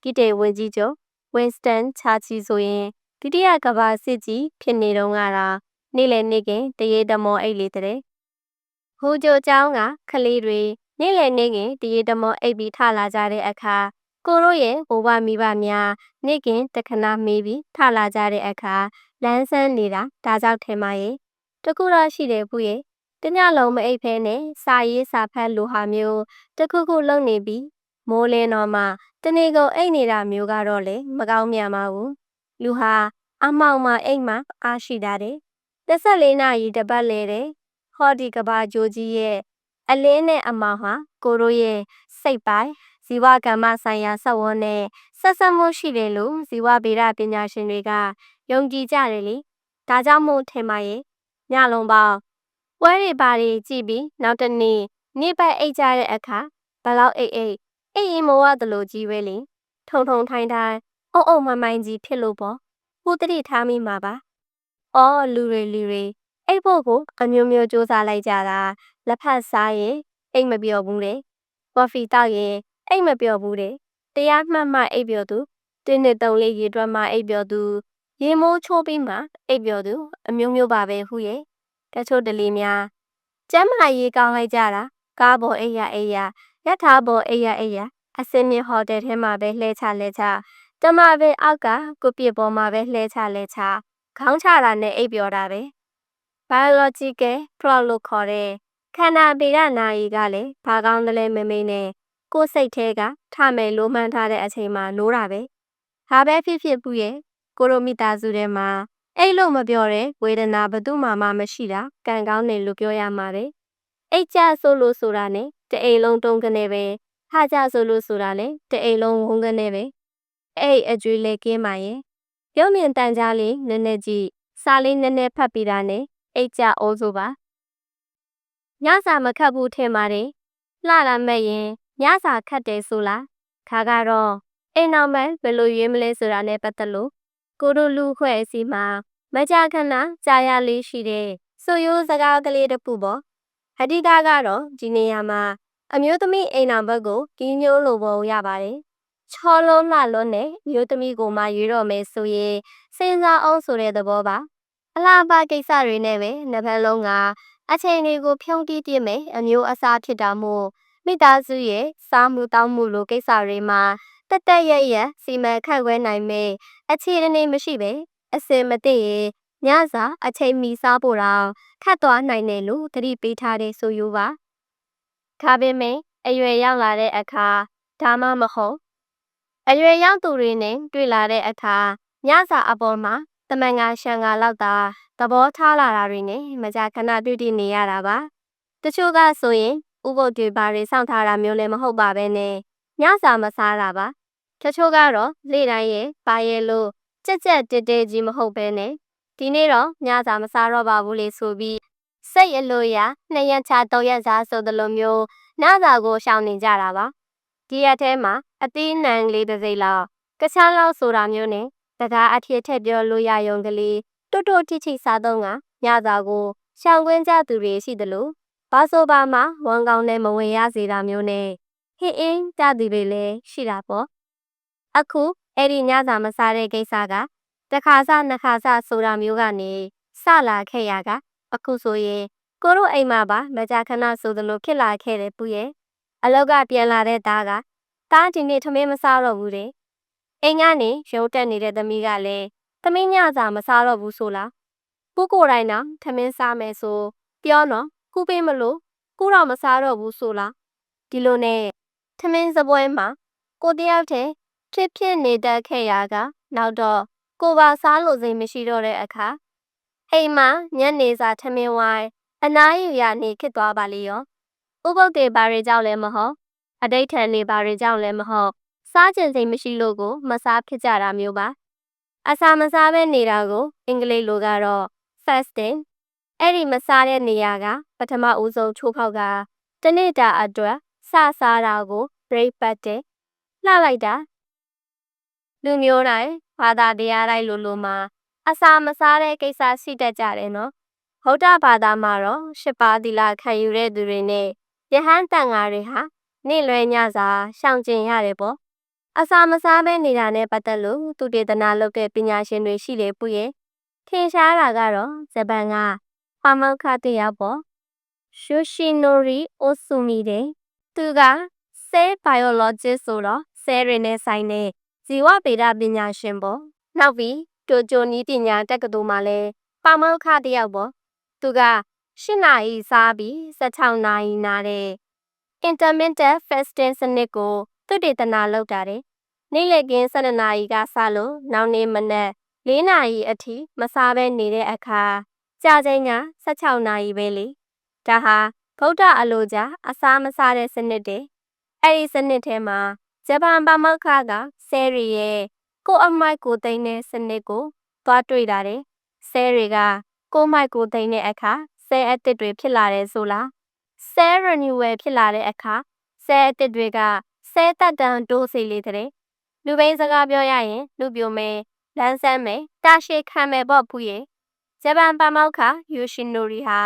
ကိတေဝန်ကြီးချုပ်ဝင်းစတန်ချာချီဆိုရင်ဒုတိယကမ္ဘာစစ်ကြီးဖြစ်နေတော့ကနေ့လယ်နေ့ကင်းတရေတမောအိတ်လေတဲ့ဟိုဂျိုကျောင်းကခလေးတွေနေ့လယ်နေ့ကင်းတရေတမောအိတ်ပြီးထလာကြတဲ့အခါကိုတို့ရဲ့ဘိုးဘမိဘများနေ့ကင်းတခဏမေးပြီးထလာကြတဲ့အခါလမ်းဆန်းနေတာဒါကြောင့်ထင်ပါရဲ့တကူတော့ရှိတယ်ဘူးရဲ့တညလုံးမအိပ်ဖဲနဲ့စာရေးစာဖတ်လိုဟာမျိုးတခုခုလုပ်နေပြီးမိုးလင်းတော့မှတနေ့ကုန်အိပ်နေတာမျိုးကတော့လေမကောင်းမြန်ပါဘူးလူဟာအမောင်မှအိပ်မှအားရှိတာတဲ့24နာရီတပတ်လဲတဲ့ဟောဒီကဘာဂျိုကြီးရဲ့အလင်းနဲ့အမောင်ဟာကိုတို့ရဲ့စိတ်ပိုင်းဇီဝကမ္မဆိုင်ရာစက်ဝန်းနဲ့ဆက်ဆက်မှုရှိတယ်လို့ဇီဝဗေဒပညာရှင်တွေကယုံကြည်ကြတယ်လေဒါကြောင့်မို့ထင်ပါရဲ့ညလုံးပေါင်းပွဲတွေပါတွေကြည့်ပြီးနောက်တနေ့နေ့ပတ်အိတ်ကြတဲ့အခါဘလောက်အိတ်ရင်မဝသလိုကြီးပဲလေထုံထုံထိုင်းထိုင်းအုံမိုင်းကြီးဖြစ်လို့ပေါ့ဟိုတတိထားမိမှာပါအော်လူတွေအိတ်ဖို့ကိုအမျိုးမျိုးစူးစမ်းလိုက်ကြတာလက်ဖက်စားရင်အိတ်မပြောဘူးတဲ့ကော်ဖီတောက်ရင်အိတ်မပြောဘူးတဲ့ တရားမှတ်မှအိပ်ပျော်သူ1 2 3 4ရေတွက်မှအိပ်ပျော်သူရေမိုးချိုးပြီးမှအိပ်ပျော်သူအမျိုးမျိုးပါပဲဟုရဲ့တချို့တလေများကျမ်းမာရေးကောင်းလိုက်ကြတာကားပေါ်အိပ်ရရထားပေါ်အိပ်ရအစင်းမြင့်ဟိုတယ်ထဲမှာပဲလှဲချတမပဲအောက်ကကိုပြစ်ပေါ်မှာပဲလှဲချခေါင်းချတာနဲ့အိပ်ပျော်တာပဲ biological clock လို့ခေါ်တဲ့ခန္ဓာဗေဒနာရီကလည်းဘာကောင်းတယ်လဲမမေးနဲ့ကိုယ်စိတ်ထဲကထမယ်လို့မှန်းထားတဲ့အချိန်မှာနိုးတာပဲဟာပဲဖြစ်ဘူးရဲ့ကိုရိုမိသားစုထဲမှာအဲ့လို့မပြောတဲ့ဝေဒနာဘသူမှမရှိတာကံကောင်းတယ်လို့ပြောရမှာပဲအိတ်ကြဆိုလို့ဆိုတာနဲ့တအိမ်လုံးတုံးကနေပဲဟာကြဆိုလို့ဆိုတာနဲ့တအိမ်လုံးဝုန်းကနေပဲအဲ့အကျွေးလေးကင်းပါရဲ့ရုပ်မြင်တန်ကြားလေးနည်းနည်းကြည့်စာလေးနည်းနည်းဖတ်ပြီးတာနဲ့အိတ်ကြအိုးဆိုပါညစာမခတ်ဘူးထင်ပါတယ်လှလာမဲ့ရင်ညစာခတ်တယ်ဆိုလားခါကတော့အိမ်အောင်မဲ့ဘယ်လိုရွေးမလဲဆိုတာနဲ့ပတ်သက်လို့ကိုတို့လူခွဲအစီမှာမကြာခဏကြားရလေးရှိတဲ့ဆိုရိုးစကားကလေးတစ်ခုပေါ့အဓိကကတော့ဒီနေရာမှာအမျိုးသမီးအိမ်အောင်ဘက်ကိုကြီးညိုးလို့ပေါ်ရပါတယ်ချောလုံးလှလုံးနဲ့မျိုးသမီးကိုမှရွေးတော့မယ်ဆိုရင်စဉ်းစားအောင်ဆိုတဲ့သဘောပါအလားပါကိစ္စတွေနဲ့ပဲနှစ်ဖက်လုံးကအချိန်တွေကိုဖြုံးတီးပြစ်မယ်အမျိုးအစားဖြစ်တာမို့မိသားစုရဲ့စားမှုတောင်းမှုလိုကိစ္စတွေမှာတက်ရစီမံခန့်ခွဲနိုင်မယ်အခြေအနေမရှိပဲအစင်မသိရင်ညစာအချိန်မီစားဖို့တော့ခတ်သွားနိုင်တယ်လို့သတိပေးထားတဲ့ဆိုရိုးပါခါပင်မင်းအရွယ်ရောက်လာတဲ့အခါဒါမှမဟုတ်အရွယ်ရောက်သူတွေနဲ့တွေ့လာတဲ့အခါညစာအပေါ်မှာတမန်ငါရှန်ငါလောက်သာသဘောထားလာတာတွေနဲ့မကြာခဏတွေ့တည်နေရတာပါတချို့ကဆိုရင်ဥပုပ်တွေဘာတွေစောင့်ထားတာမျိုးလည်းမဟုတ်ပါပဲနဲ့ညစာမစားတာပါတချို့ကတော့လေတိုင်းရဲ့ပါရဲ့လို့ကြက်တဲကြီးမဟုတ်ပဲနဲ့ဒီနေ့တော့ညစာမစားတော့ပါဘူးလေဆိုပြီးစိတ်အလိုရ2 ရက်ချ3 ရက်စားဆိုသလိုမျိုးညစာကိုရှောင်နေကြတာပါဒီရက်ထဲမှာအသီးနှံလေးတစ်စိမ့်လောက်ကချမ်းလောက်ဆိုတာမျိုးနဲ့တကားအထည်ထက်ပြောလို့ရယုံကလေးတိုးထိချိစားတော့ညစာကိုရှောင်ကွင်းကြသူတွေရှိသလိုဘာဆိုပါမှဝန်ကောင်းနဲ့မဝင်ရစေတာမျိုးနဲ့ဟင်းအင်းကြသူတွေလည်းရှိတာပေါ့အခုအဲ့ဒီညစာမစားတဲ့ကိစ္စကတစ်ခါစနှစ်ခါစဆိုတာမျိုးကနေစလာခဲ့ရကအခုဆိုရင်ကိုတို့အိမ်မှာပါမကြာခဏဆိုသလိုဖြစ်လာခဲ့တယ်ပူရဲ့အလောက်ကပြန်လာတဲ့သားကတားဒီနေ့ထမင်းမစားတော့ဘူးတဲ့အိမ်ကနေရုံးတက်နေတဲ့သမီးကလည်းသမီးညစာမစားတော့ဘူးဆိုလားပူကိုယ်တိုင်တော့ထမင်းစားမယ်ဆိုပြောနော်ကူပေးမလို့ကူတော့မစားတော့ဘူးဆိုလားဒီလိုနဲ့ထမင်းစပွဲမှာကိုတယောက်တည်းဖြစ်နေတတ်ခဲ့ရာကနောက်တော့ကိုပါစားလို့စိတ်မရှိတော့တဲ့အခါအိမ်မှာညနေစာထမင်းဝိုင်းအနားယူရနေခစ်သွားပါလေရောဥပုပ်တွေဘာတွေကြောင့်လဲမဟုတ်အတိတ်ထန်နေဘာတွေကြောင့်လဲမဟုတ်စားကျင်စိတ်မရှိလို့ကိုမစားဖြစ်ကြတာမျိုးပါအစာမစားဘဲနေတာကိုအင်္ဂလိပ်လိုကတော့ fasting အဲ့ဒီမစားတဲ့နေရာကပထမဦးဆုံးချိုးဖောက်ကတနေ့တာအတွက်စစားတာကို break fast တဲ့လှလိုက်တာလူမျိုးတိုင်းဘာသာတရားတိုင်းလိုမှာအစာမစားတဲ့ကိစ္စရှိတတ်ကြတယ်နော်ဗုဒ္ဓဘာသာမှာတော့8 ပါးသီလခံယူတဲ့သူတွေနဲ့ယဟန်တန်ဃာတွေဟာနေ့လွယ်ညစာရှောင်ကျင်ရတယ်ပေါ့အစာမစားဘဲနေတာနဲ့ပတ်သက်လို့သူတေသနာလုပ်တဲ့ပညာရှင်တွေရှိတယ်ပူရဲ့ထင်ရှားတာကတော့ဂျပန်ကပါမောက္ခတယောက်ပေါ့Yoshinori Osumi တဲ့သူက cell biologist ဆိုတော့ cell တွေနဲ့ဆိုင်တဲ့ဇီဝဗေဒပညာရှင်ပေါ့နောက်ပြီးတိုကျိုနည်းပညာတက္ကသိုလ်မှာလည်းပါမောက္ခတယောက်ပေါ့သူက8 နာရီစားပြီး16 နာရီနာတဲ့ intermittent fasting စနစ်ကိုသူတေသနာလုပ်တာတဲ့နေ့လည်ခင်း12 နာရီကစလို့နောက်နေ့မနက်4 နာရီအထိမစားဘဲနေတဲ့အခါကြာချိန်က16 နာရီပဲလေဒါဟာဗုဒ္ဓအလိုကြအစာမစားတဲ့စနစ်တဲ့အဲ့ဒီစနစ်ထဲမှာဂျပန်ပါမောက္ခကဆဲရီရဲ့ကိုအမိုက်ကိုသိမ်းတဲ့စနစ်ကိုသွားတွေ့တာတဲ့ဆဲတွေကကိုမိုက်ကိုသိမ်းတဲ့အခါဆဲအသစ်တွေဖြစ်လာတယ်ဆိုလားဆဲ renewal ဖြစ်လာတဲ့အခါဆဲအသစ်တွေကဆဲတက်တန်တိုးစီလေးတဲ့လူပိန်းစကားပြောရရင်လူပြိုမယ်လန်းဆန်းမယ်တာရှည်ခံမယ်ပေါ့ဖူးရဲ့ဂျပန်ပါမောက္ခ Yoshinori ဟာ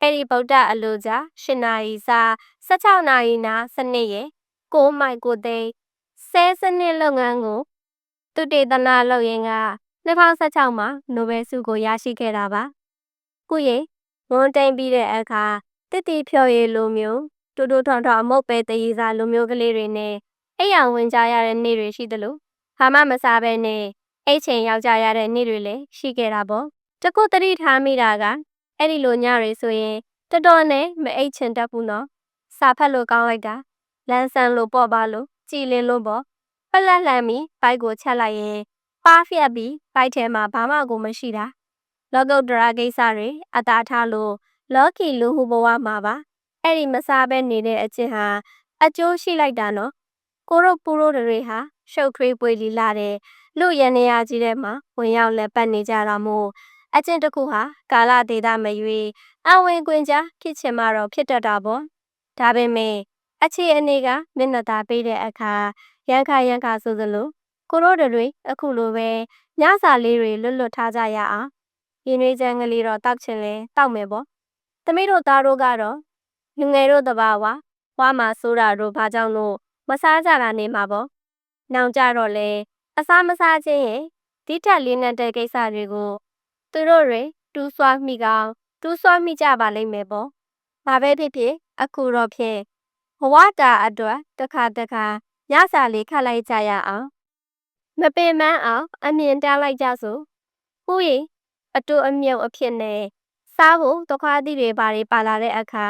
အဲ့ဒီဗုဒ္ဓအလိုကြ8 နာရီစား16 နာရီနာစနစ်ရဲ့ကိုမိုက်ကိုသိမ်းဆ ဆဲစနစ်လုပ်ငန်းကိုသုတေသနလုပ်ရင်းက2016မှာနိုဘယ်ဆုကိုရရှိခဲ့တာပါ။ခုရေဝန်တိန်ပြီးတဲ့အခါတစ်တီဖြော်ရည်လိုမျိုးတူတူထောင်ထောင်မုတ်ပဲတရေစာလိုမျိုးကလေးတွေနဲ့အိမ်အောင်ဝင်ကြရတဲ့နေ့တွေရှိသလိုဟာမမစားပဲနဲ့အိတ်ချိန်ရောက်ကြရတဲ့နေ့တွေလည်းရှိခဲ့တာပေါ့။တခုတတိထားမိတာကအဲ့ဒီလိုညတွေဆိုရင်တော်တော်နဲ့မအိတ်ချင်တတ်ဘူးနော်။စာဖတ်လို့ကောင်းလိုက်တာလန်းဆန်းလို့ပေါ့ပါလို့ကြည်လင်လို့ပေါ့ပလက်လှမ်းပြီးဘိုက်ကိုချက်လိုက်ရင်ပါးဖြတ်ပြီးဘိုက်ထဲမှာဘာမှကိုမရှိတာလောကုတ္တရာကိစ္စတွေအသာထားလို့လောကီလူဟုဘဝမှာပါအဲ့ဒီမစားပဲနေတဲ့အချင်းဟာအကျိုးရှိလိုက်တာနော်ကိုတို့ပူတို့တွေဟာရှုပ်ထွေးပွေလီလာတဲ့လူရန်နေရကြီးထဲမှာဝင်ရောက်လက်ပတ်နေကြတာမို့အချင်းတစ်ခုဟာကာလဒေသမရွေအဝင်ကွင်ကြားဖြစ်ချင်မှတော့ဖြစ်တတ်တာပေါ့ဒါပေမဲ့အခြေအနေကမျက်နှာသာပေးတဲ့အခါရန်ခဆိုသလိုကိုတို့တွေအခုလိုပဲညစာလေးတွေလွတ်ထားကြရအောင်ရင်းနှီးချမ်းကလေးတော့တောက်ချင်လဲတောက်မယ်ပေါ့သမီးတို့သားတို့ကတော့လူငယ်တို့တဘာဝဝါမှာစိုးတာတို့ဘာကြောင့်လို့မစားကြတာနေမှာပေါ့နောင်ကြတော့လေအစားမစားခြင်းရဲ့ဒီထက်လေးနက်တဲ့ကိစ္စတွေကိုသူတို့တွေတူးဆွားမိကြပါလိမ့်မယ်ပေါ့ဘာပဲဖြစ်ဖြစ်အခုတော့ဖြင့်ဘဝတာအတွက်တခါညစာလေးခတ်လိုက်ကြရအောင်မပင်ပန်းအောင်အမြင်တန်းလိုက်ကြစို့ဟူးရင်အတူအမြုပ်အဖြစ်နဲ့စားဖို့တခွားသီးတွေပါလာတဲ့အခါ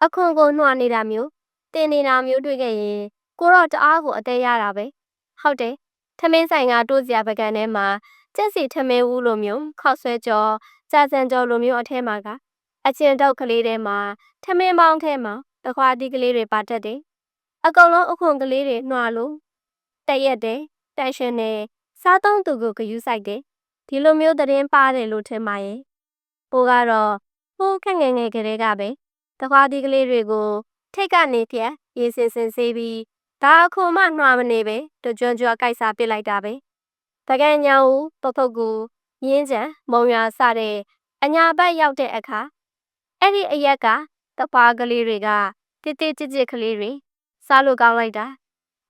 အခွန်ကိုနှွာနေတာမျိုးတင်နေတာမျိုးတွေ့ခဲ့ရင်ကိုတော့တအားကိုအသေးရတာပဲဟုတ်တယ်ထမင်းဆိုင်ကတိုးစရာပကံထဲမှာကျက်စီထမင်းဦးလိုမျိုးခောက်ဆွဲကြောကြာစံကြောလိုမျိုးအထဲမှာကအကျဉ်တုပ်ကလေးထဲမှာထမင်းပေါင်းထဲမှာတခွားသီးကလေးတွေပါတတ်တယ်အကုန်လုံးအခွန်ကလေးတွေနှွာလို့တရက်တယ်တန်ရှင်တယ်စားသုံးသူကိုဂယူးဆိုင်တယ်ဒီလိုမျိုးသတင်းပါတယ်လို့ထင်ပါရဲ့ပိုကတော့ဟိုးခက်ငယ်ကလေးကပဲတခွားသီးကလေးတွေကိုထိတ်ကနေပြက်ရေစင်ဆေးပြီးဒါအခုမှနှွာမနေပဲတကြွကြွကိုက်စားပစ်လိုက်တာပဲတကန်ညောင်ဦးပုတ်ပုတ်ကူရင်းချံမုံရွာစတဲ့အညာဘက်ရောက်တဲ့အခါအဲ့ဒီအရက်ကတပွားကလေးတွေကတစ်ကြစ်ကလေးတွေစားလို့ကောင်းလိုက်တာ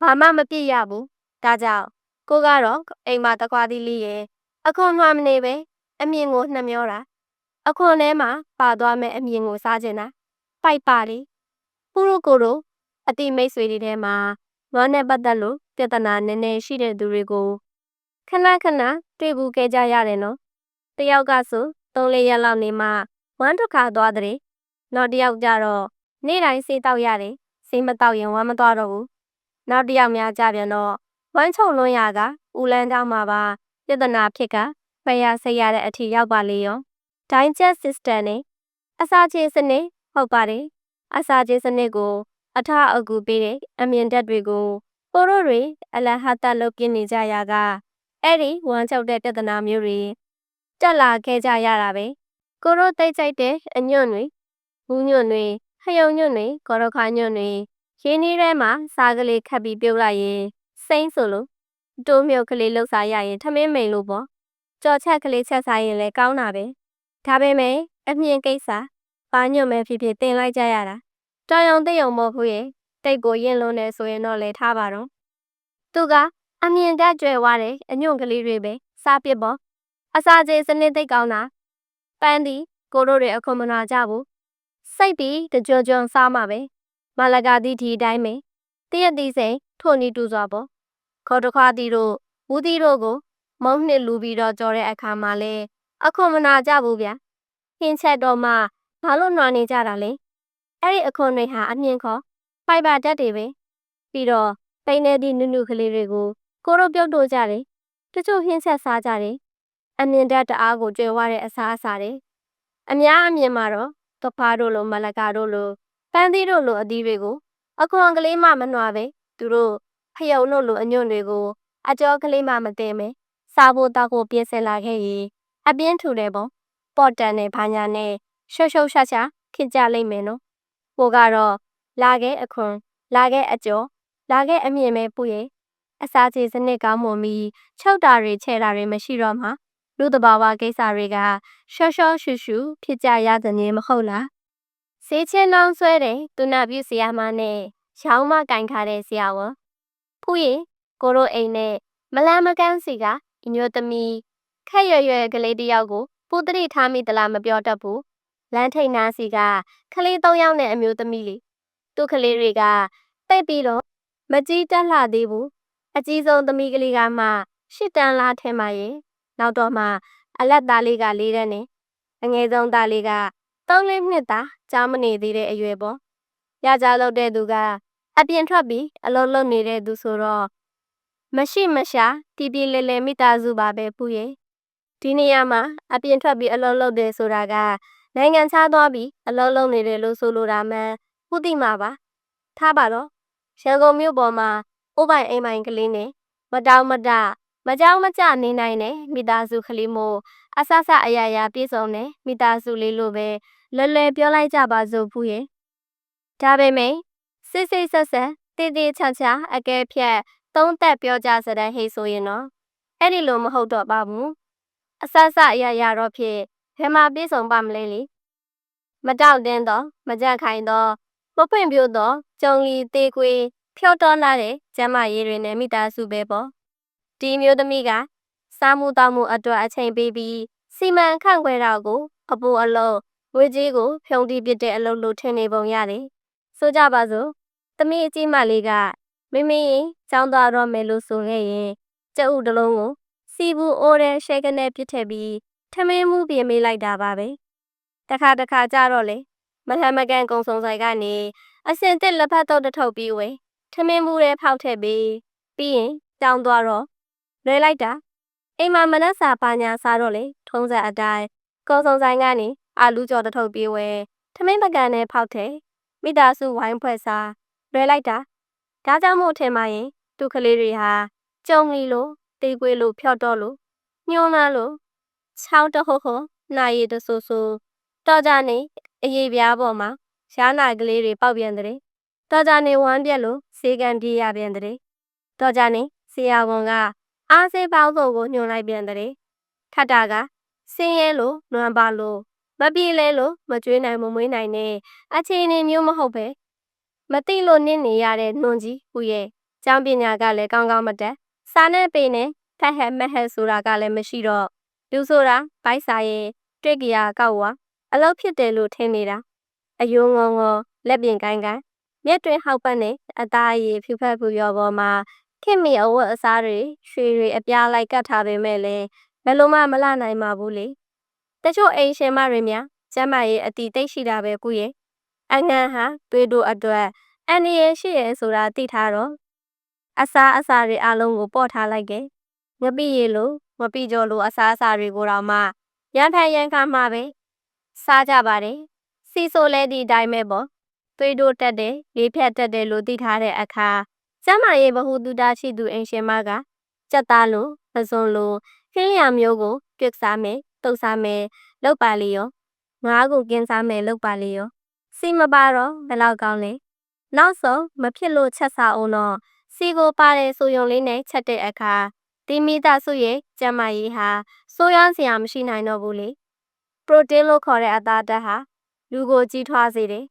ဘာမှမပြည့်ရဘူးဒါကြောင့်ကိုကတော့အိမ်မှာတခွားသီးလေးရဲ့အခွန်နှွာမနေပဲအမြင်ကိုနှမျောတာအခွန်ထဲမှာပါသွားမဲ့အမြင်ကိုစားကျင်တာပိုက်ပါလေပူတို့ကိုတို့အတိမိတ်ဆွေတွေထဲမှာဝမ်းနဲ့ပတ်သက်လို့ပြဿနာနည်းနည်းရှိတဲ့သူတွေကိုခဏတွေ့ဘူးခဲ့ကြရတယ်နော်တယောက်ကဆို3-4ရက်လောက်နေမှဝမ်းတစ်ခါသွားတဲ့နောက်တစ်ယောက်ကြတော့နေ့တိုင်းဆေးတောက်ရတယ်ဆေးမတောက်ရင်ဝမ်းမသွားတော့ဘူးနောက်တစ်ယောက်များကြပြန်တော့ဝမ်းချုပ်လွန်းရကဦးလန်းတောင်းမှာပါပြဿနာဖြစ်ကဖျားဆိတ်ရတဲ့အထိရောက်ပါလေရော Digest System နဲ့အစာချေစနစ်ဟုတ်ပါတယ်အစာချေစနစ်ကိုအထအကူပေးတဲ့အမြင်ဓာတ်တွေကိုပိုတို့တွေအလဟတ်လုပ်ပြနေကြရကအဲ့ဒီဝမ်းချုပ်တဲ့ပြဿနာမျိုးတွေတက်လာခဲ့ကြရတာပဲကိုတို့သိကြိုက်တဲ့အညွန့်တွေဘူးညွန့်တွေဟယုံညွန့်တွေကော်ရခါညွန့်တွေရင်းနှီးထဲမှာစားကလေးခတ်ပြီးပြုတ်လိုက်ရင်စိမ့်ဆိုလို့တိုးမြုပ်ကလေးလှုပ်စားရရင်ထမင်းမိန်လို့ပေါ့ကြော်ချက်ကလေးချက်စားရင်လည်းကောင်းတာပဲဒါပေမဲ့အမြင်ကိစ္စဘာညွန့်မဲဖြစ်ဖြစ်တင်လိုက်ကြရတာတော်ရုံသိယုံမဟုတ်ဘူးရဲ့တိတ်ကိုရင်လွန်နေဆိုရင်တော့လည်းထားပါတော့သူကအမြင်တတ်ကြွယ်ဝတဲ့အညွန့်ကလေးတွေပဲစားပစ်ပေါ့အစာချေစနစ်သိကောင်းတာပန်းသည်ကိုတို့တွေအခွန်မနာကြဘူးစိတ်ပြီးတကြွကြွစားမှာပဲမလကာသည့်ဒီတိုင်းပဲတရက်သီးစိန်ထို့နီးတူစွာပေါ့ခေါ်တခွားသီးတို့ဘူးသီးတို့ကိုမုံနှစ်လူပြီးတော့ကြော်တဲ့အခါမှာလဲအခွန်မနာကြဘူးဗျာဟင်းချက်တော့မှဘာလို့နှွာနေကြတာလဲအဲ့ဒီအခွန်တွေဟာအမြင်ခေါ်ဖိုင်ဘာဓာတ်တွေပဲပြီးတော့ပိန်းနေသည့်နုနုကလေးတွေကိုကိုတို့ပြုတ်တို့ကြတယ်တချို့ဟင်းချက်စားကြတယ်အမြင်ဓာတ်တအားကိုကျွဲဝတဲ့အစားအစာတွေအများအမြင်မှာတော့တဖားတို့လိုမလကာတို့လိုပန်းသီးတို့လိုအသီးတွေကိုအခွန်ကလေးမှမနှွာပဲသူတို့ဖယုံတို့လိုအညွန့်တွေကိုအကျော်ကလေးမှမသိမဲစားဖို့တောက်ဖို့ပြင်ဆင်လာခဲ့ရင်အပြင်းထူတယ်ပေါ့ပေါ့တန်နဲ့ဘာညာနဲ့ရှုပ်ရှာဖြစ်ကြလိမ့်မယ်နော်ကိုကတော့လာခဲ့အခွန်လာခဲ့အကျော်လာခဲ့အမြင်ပဲပူရဲ့အစာချေစနစ်ကောင်းမွန်ပြီးချုပ်တာတွေချဲတာတွေမရှိတော့မှလူတဘာဝကိစ္စတွေကရှော့ရှုဖြစ်ကြရတဲ့နေမဟုတ်လားစေးချင်းလောင်းဆွဲတဲ့သူနာပြုဆရာမနဲ့ရောင်းမကင်ခါတဲ့ဆရာဝန်ဖူးရင် ကိုရိုအိမ်နဲ့မလန်းမကန်းစီကအမျိုးသမီးခက်ရွယ်ကလေးတစ်ယောက်ကိုပူတတိထားမိသလားမပြောတတ်ဘူးလမ်းထိပ်နားစီကကလေး၃ယောက်နဲ့အမျိုးသမီးလေသူ့ကလေးတွေကတိတ်ပြီးတော့မကြီးတက်လှသေးဘူးအကြီးဆုံးသမီးကလေးကမှ၈တန်းလားထဲမှာရဲ့နောက်တော့မှအလက်သားလေးက၄တန်းနဲ့အငယ်ဆုံးသားလေးက3-4နှစ်သားကြားမနေသေးတဲ့အရွယ်ပေါ့ရကြလုပ်တဲ့သူကအပြင်ထွက်ပြီးအလုပ်လုပ်နေတဲ့သူဆိုတော့မရှိမရှာတီးပြေးလဲလဲမိသားစုပါပဲဖူးရဲ့ဒီနေရာမှာအပြင်ထွက်ပြီးအလုပ်လုပ်တယ်ဆိုတာကနိုင်ငံခြားသွားပြီးအလုပ်လုပ်နေတယ်လို့ဆိုလိုတာမှန်ဖူးသိမှာပါထားပါတော့ရန်ကုန်မြို့ပေါ်မှာအိုးပိုင်အိမ်ပိုင်ကလေးနဲ့မတောင်းမတမကြောက်မကြနေနိုင်တဲ့မိသားစုကလေးမို့အဆဆအရာရာပြည့်စုံတဲ့မိသားစုလေးလို့ပဲလွယ်ပြောလိုက်ကြပါစို့ဖူးရဲ့ဒါပေမဲ့စစ်စစ်ဆက်ဆက်တေးသေးချာချာအကဲဖြတ်သုံးသက်ပြောကြစတဲ့ဟိဆိုရင်တော့အဲ့ဒီလိုမဟုတ်တော့ပါဘူးအဆဆအရာရာတော့ဖြစ်ဘယ်မှာပြည့်စုံပါမလဲလေမတောက်တင်းတော့မကြက်ခိုင်တော့မဖွင့်ပြို့တော့ကြုံလီသေးကွေးဖြောတော်လာတဲ့ကျမရေးတွေနဲ့မိသားစုပဲပေါ့ဒီမျိုးသမီးကစားမှုတောက်မှုအတွက်အချိန်ပေးပြီးစီမံခန့်ခွဲတာကိုအပူအလုံးငွေကြီးကိုဖြုံတီးပစ်တဲ့အလုပ်လို့ထင်နေပုံရတယ်ဆိုကြပါစို့သမီးအကြီးမလေးကမိမိကျောင်းသွားတော့မယ်လို့ဆိုခဲ့ရင်ကျုပ်တလုံးကိုစီဘူးအိုးတဲ့ရှဲကနေပြစ်ထည့်ပြီးထမင်းမှုပြင်မေးလိုက်တာပါပဲတခါကြတော့လေမလှမ်းမကန်းကုံစုံဆိုင်ကနေအစင်တစ်လက်ဖက်တော့တထုပ်ပြီးဝဲထမင်းမှုတဲ့ဖောက်ထည့်ပြီးရင်ကျောင်းသွားတော့လွယ်လိုက်တာအိမ်မှာမနက်စာပါညာစားတော့လေထုံးစံအတိုင်းကုံစုံဆိုင်ကနေအာလူးကြော်တထုပ်ပြီးဝဲထမင်းပကံနဲ့ဖောက်ထည့်မိသားစုဝိုင်းဖွဲ့စားလွယ်လိုက်တာဒါကြောင့်မို့ထင်ပါရင်သူကလေးတွေဟာကြုံလီလို့တေးကွေးလို့ဖြော့တော့လို့ညှိုးနှမ်းလို့ချောင်းတဟုတ်ဟုတ်နာရီတဆူဆူတော်ကြနေအရေးပြားပေါ်မှာရှားနာကလေးတွေပေါက်ပြန်တဲ့တော်ကြနေဝမ်းပြက်လို့စေကံပြေးရပြန်တဲ့တော်ကြနေဆရာဝန်ကအားစေးပေါင်းစုံကိုညွှန်လိုက်ပြန်တဲ့ခတ်တာကဆင်းရဲလို့နွမ်းပါလို့မပြေလဲလို့မကြွေးနိုင်မမွေးနိုင်တဲ့အခြေအနေမျိုးမဟုတ်ပဲမသိလို့နင့်နေရတဲ့နှွန်ကြီးဟူရဲ့ကျောင်းပညာကလည်းကောင်းကောင်းမတက်စာနဲ့ပေနဲ့ထက်ဟက်မဟက်ဆိုတာကလည်းမရှိတော့လူဆိုတာဗိုက်စာရဲ့တွေ့ကြရကောက်ဝါအလုပ်ဖြစ်တယ်လို့ထင်နေတာအယိုးငုံလက်ပြင်ကိုင်းမျက်တွင်ဟောက်ပတ်နဲ့အသားရည်ဖြူဖက်ပူရောပေါ်မှာခင်မီအဝတ်အစားတွေရွှေတွေအပြားလိုက်ကတ်ထားပေမဲ့လည်းဘယ်လိုမှမလနိုင်ပါဘူးလေတချို့အိမ်ရှင်မတွေများကျမ်းမာရေးအတီတိတ်ရှိတာပဲကုရဲ့အငန်းဟာသွေးတို့အတွက်အန်ဒီရဲ့ရှိရဲ့ဆိုတာသိထားတော့အစားတွေအလုံးကိုပေါ့ထားလိုက်ခဲ့ငပိရလို့ငပိကြော်လို့အစားတွေကိုတော့မှရန်ဖန်ရန်ခါမှပဲစားကြပါတယ်စီဆိုလဲဒီတိုင်းပဲပေါ့သွေးတို့တက်တယ်လေးဖြတ်တက်တယ်လို့သိထားတဲ့အခါကျမ်းမာရေးဘဟုတုတရှိသူအိမ်ရှင်မကကြက်သားလို့ပစွန်လို့ခင်းရမျိုးကိုတွက်စားမယ်တုတ်စားမယ်လောက်ပါလေရောငါးကိုကင်းစားမယ်လောက်ပါလေရောစီမပါတော့ဘယ်လောက်ကောင်းလဲနောက်ဆုံးမဖြစ်လို့ချက်စားအောင်တော့စီကိုပါတယ်ဆိုရုံလေးနဲ့ချက်တဲ့အခါဒီမိသားစုရဲ့ကျန်းမာရေးဟာစိုးရွားစရာမရှိနိုင်တော့ဘူးလေပရိုတင်းလို့ခေါ်တဲ့အသားဓာတ်ဟာလူကိုကြီးထွားစေတယ်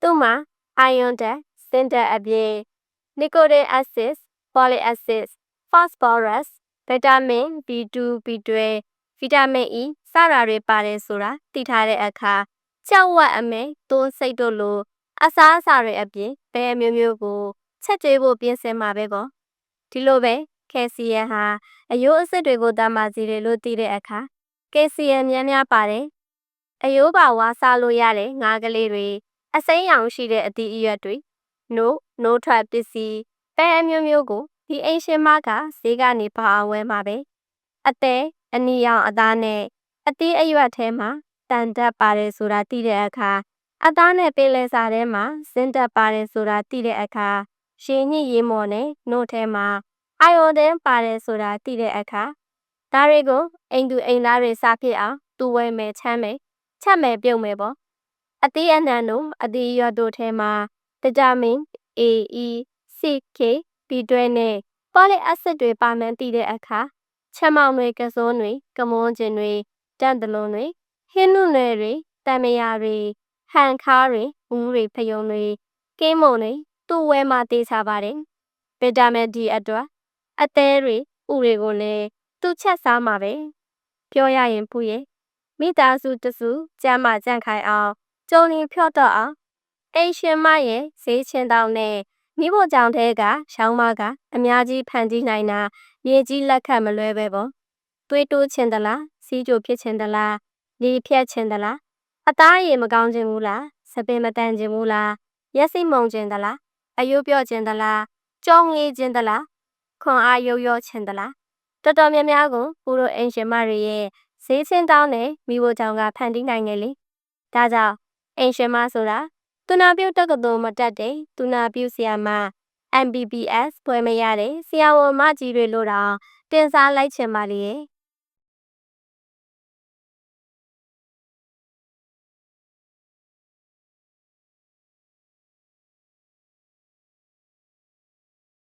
သူ့မှာအိုင်ယွန်ဓာတ်စင်ဓာတ်အပြင်နီကိုတင်အက်ဆစ်ဖောလစ်အက်ဆစ်ဖော့စဖောရပ်စ်ဗီတာမင် B2 B12 ဗီတာမင် E စတာတွေပါတယ်ဆိုတာသိထားတဲ့အခါကြောက်ဝက်အမဲသွန်းစိတ်တို့လိုအစားအစာတွေအပြင်ဘယ်မျိုးမျိုးကိုချက်ကျွေးဖို့ပြင်ဆင်မှာပဲကောဒီလိုပဲကယ်ဆီယမ်ဟာအယိုးအစစ်တွေကိုတမ်းမာစေတယ်လို့သိတဲ့အခါကယ်ဆီယမ်များပါတယ်အယိုးပါဝါစားလို့ရတဲ့ငါးကလေးတွေအစိမ်းရောင်ရှိတဲ့အသီးအရွက်တွေနိုးထွက်ပစ္စည်းပဲအမျိုးမျိုးကိုဒီအိမ်ရှင်မကဈေးကနေပါအောင်ဝဲမှာပဲအသေးအနီရောင်အသားနဲ့အသီးအရွက်ထဲမှာတန်တက်ပါတယ်ဆိုတာသိတဲ့အခါအသားနဲ့ပင်လယ်စာထဲမှာဇင်းတက်ပါတယ်ဆိုတာသိတဲ့အခါရေညှိရေမော်နဲ့နို့ထဲမှာအိုင်ယိုဒင်းပါတယ်ဆိုတာသိတဲ့အခါဒါတွေကိုအိမ်သူအိမ်သားတွေစားဖြစ်အောင်သူဝဲမယ်ချမ်းမယ်ချက်မယ်ပြုတ်မယ်ပေါ့အသီးအနှံတို့အသီးရွက်တို့ထဲမှာဗီတာမင် A, E, C, K, B12 နဲ့ပေါ်လီအက်ဆစ်တွေပါမှန်းသိတဲ့အခါချက်မောင်တွေကစိုးတွေကမွန်းကျင်တွေတန့်တလွန်တွေဟင်းနုနယ်တွေတံမယာတွေဟန်ခါတွေဦးတွေဖယုံတွေကင်းမုံတွေသူ့ဝဲမှာတေးချပါတယ်ဗီတာမင် D အတွက် အသေးတွေဥတွေကိုလည်းသူချက်စားမှာပဲပြောရရင်ဖူရဲ့မိသားစုတစုကျမ်းမာကြံ့ခိုင်အောင်ကြုံရင်ဖြော့တော့အောင်အိမ်ရှင်မရဲ့ဈေးချင်းတောင်းနဲ့မိဖို့ကြောင့်တဲကရှောင်းမကအများကြီးဖန်တီးနိုင်တာမြေကြီးလက်ခတ်မလွဲပဲပေါ့သွေးတိုးချင်သလားစီးကြိုဖြစ်ချင်သလားလေဖြတ်ချင်သလားအသားရည်မကောင်းချင်ဘူးလားစပင်မတန်ချင်ဘူးလားရက်စိမုံချင်သလားအယုတ်ပြော့ချင်သလားကြောငေးချင်သလားခွန်အားရုပ်ရောချင်သလားတော်တော်များများကိုကိုတို့အိမ်ရှင်မတွေရဲ့ဈေးချင်းတောင်းနဲ့မိဖို့ကြောင့်ကဖန်တီးနိုင်ငယ်လေဒါကြောင့်အိမ်ရှင်မဆိုတာသူနာပြုတက္ကသိုလ်မတက်တဲ့သူနာပြုဆရာမ MBBS ဘွဲ့မရတဲ့ဆရာဝန်မကြီးတွေလို့တောင်တင်စားလိုက်ချင်ပါလေ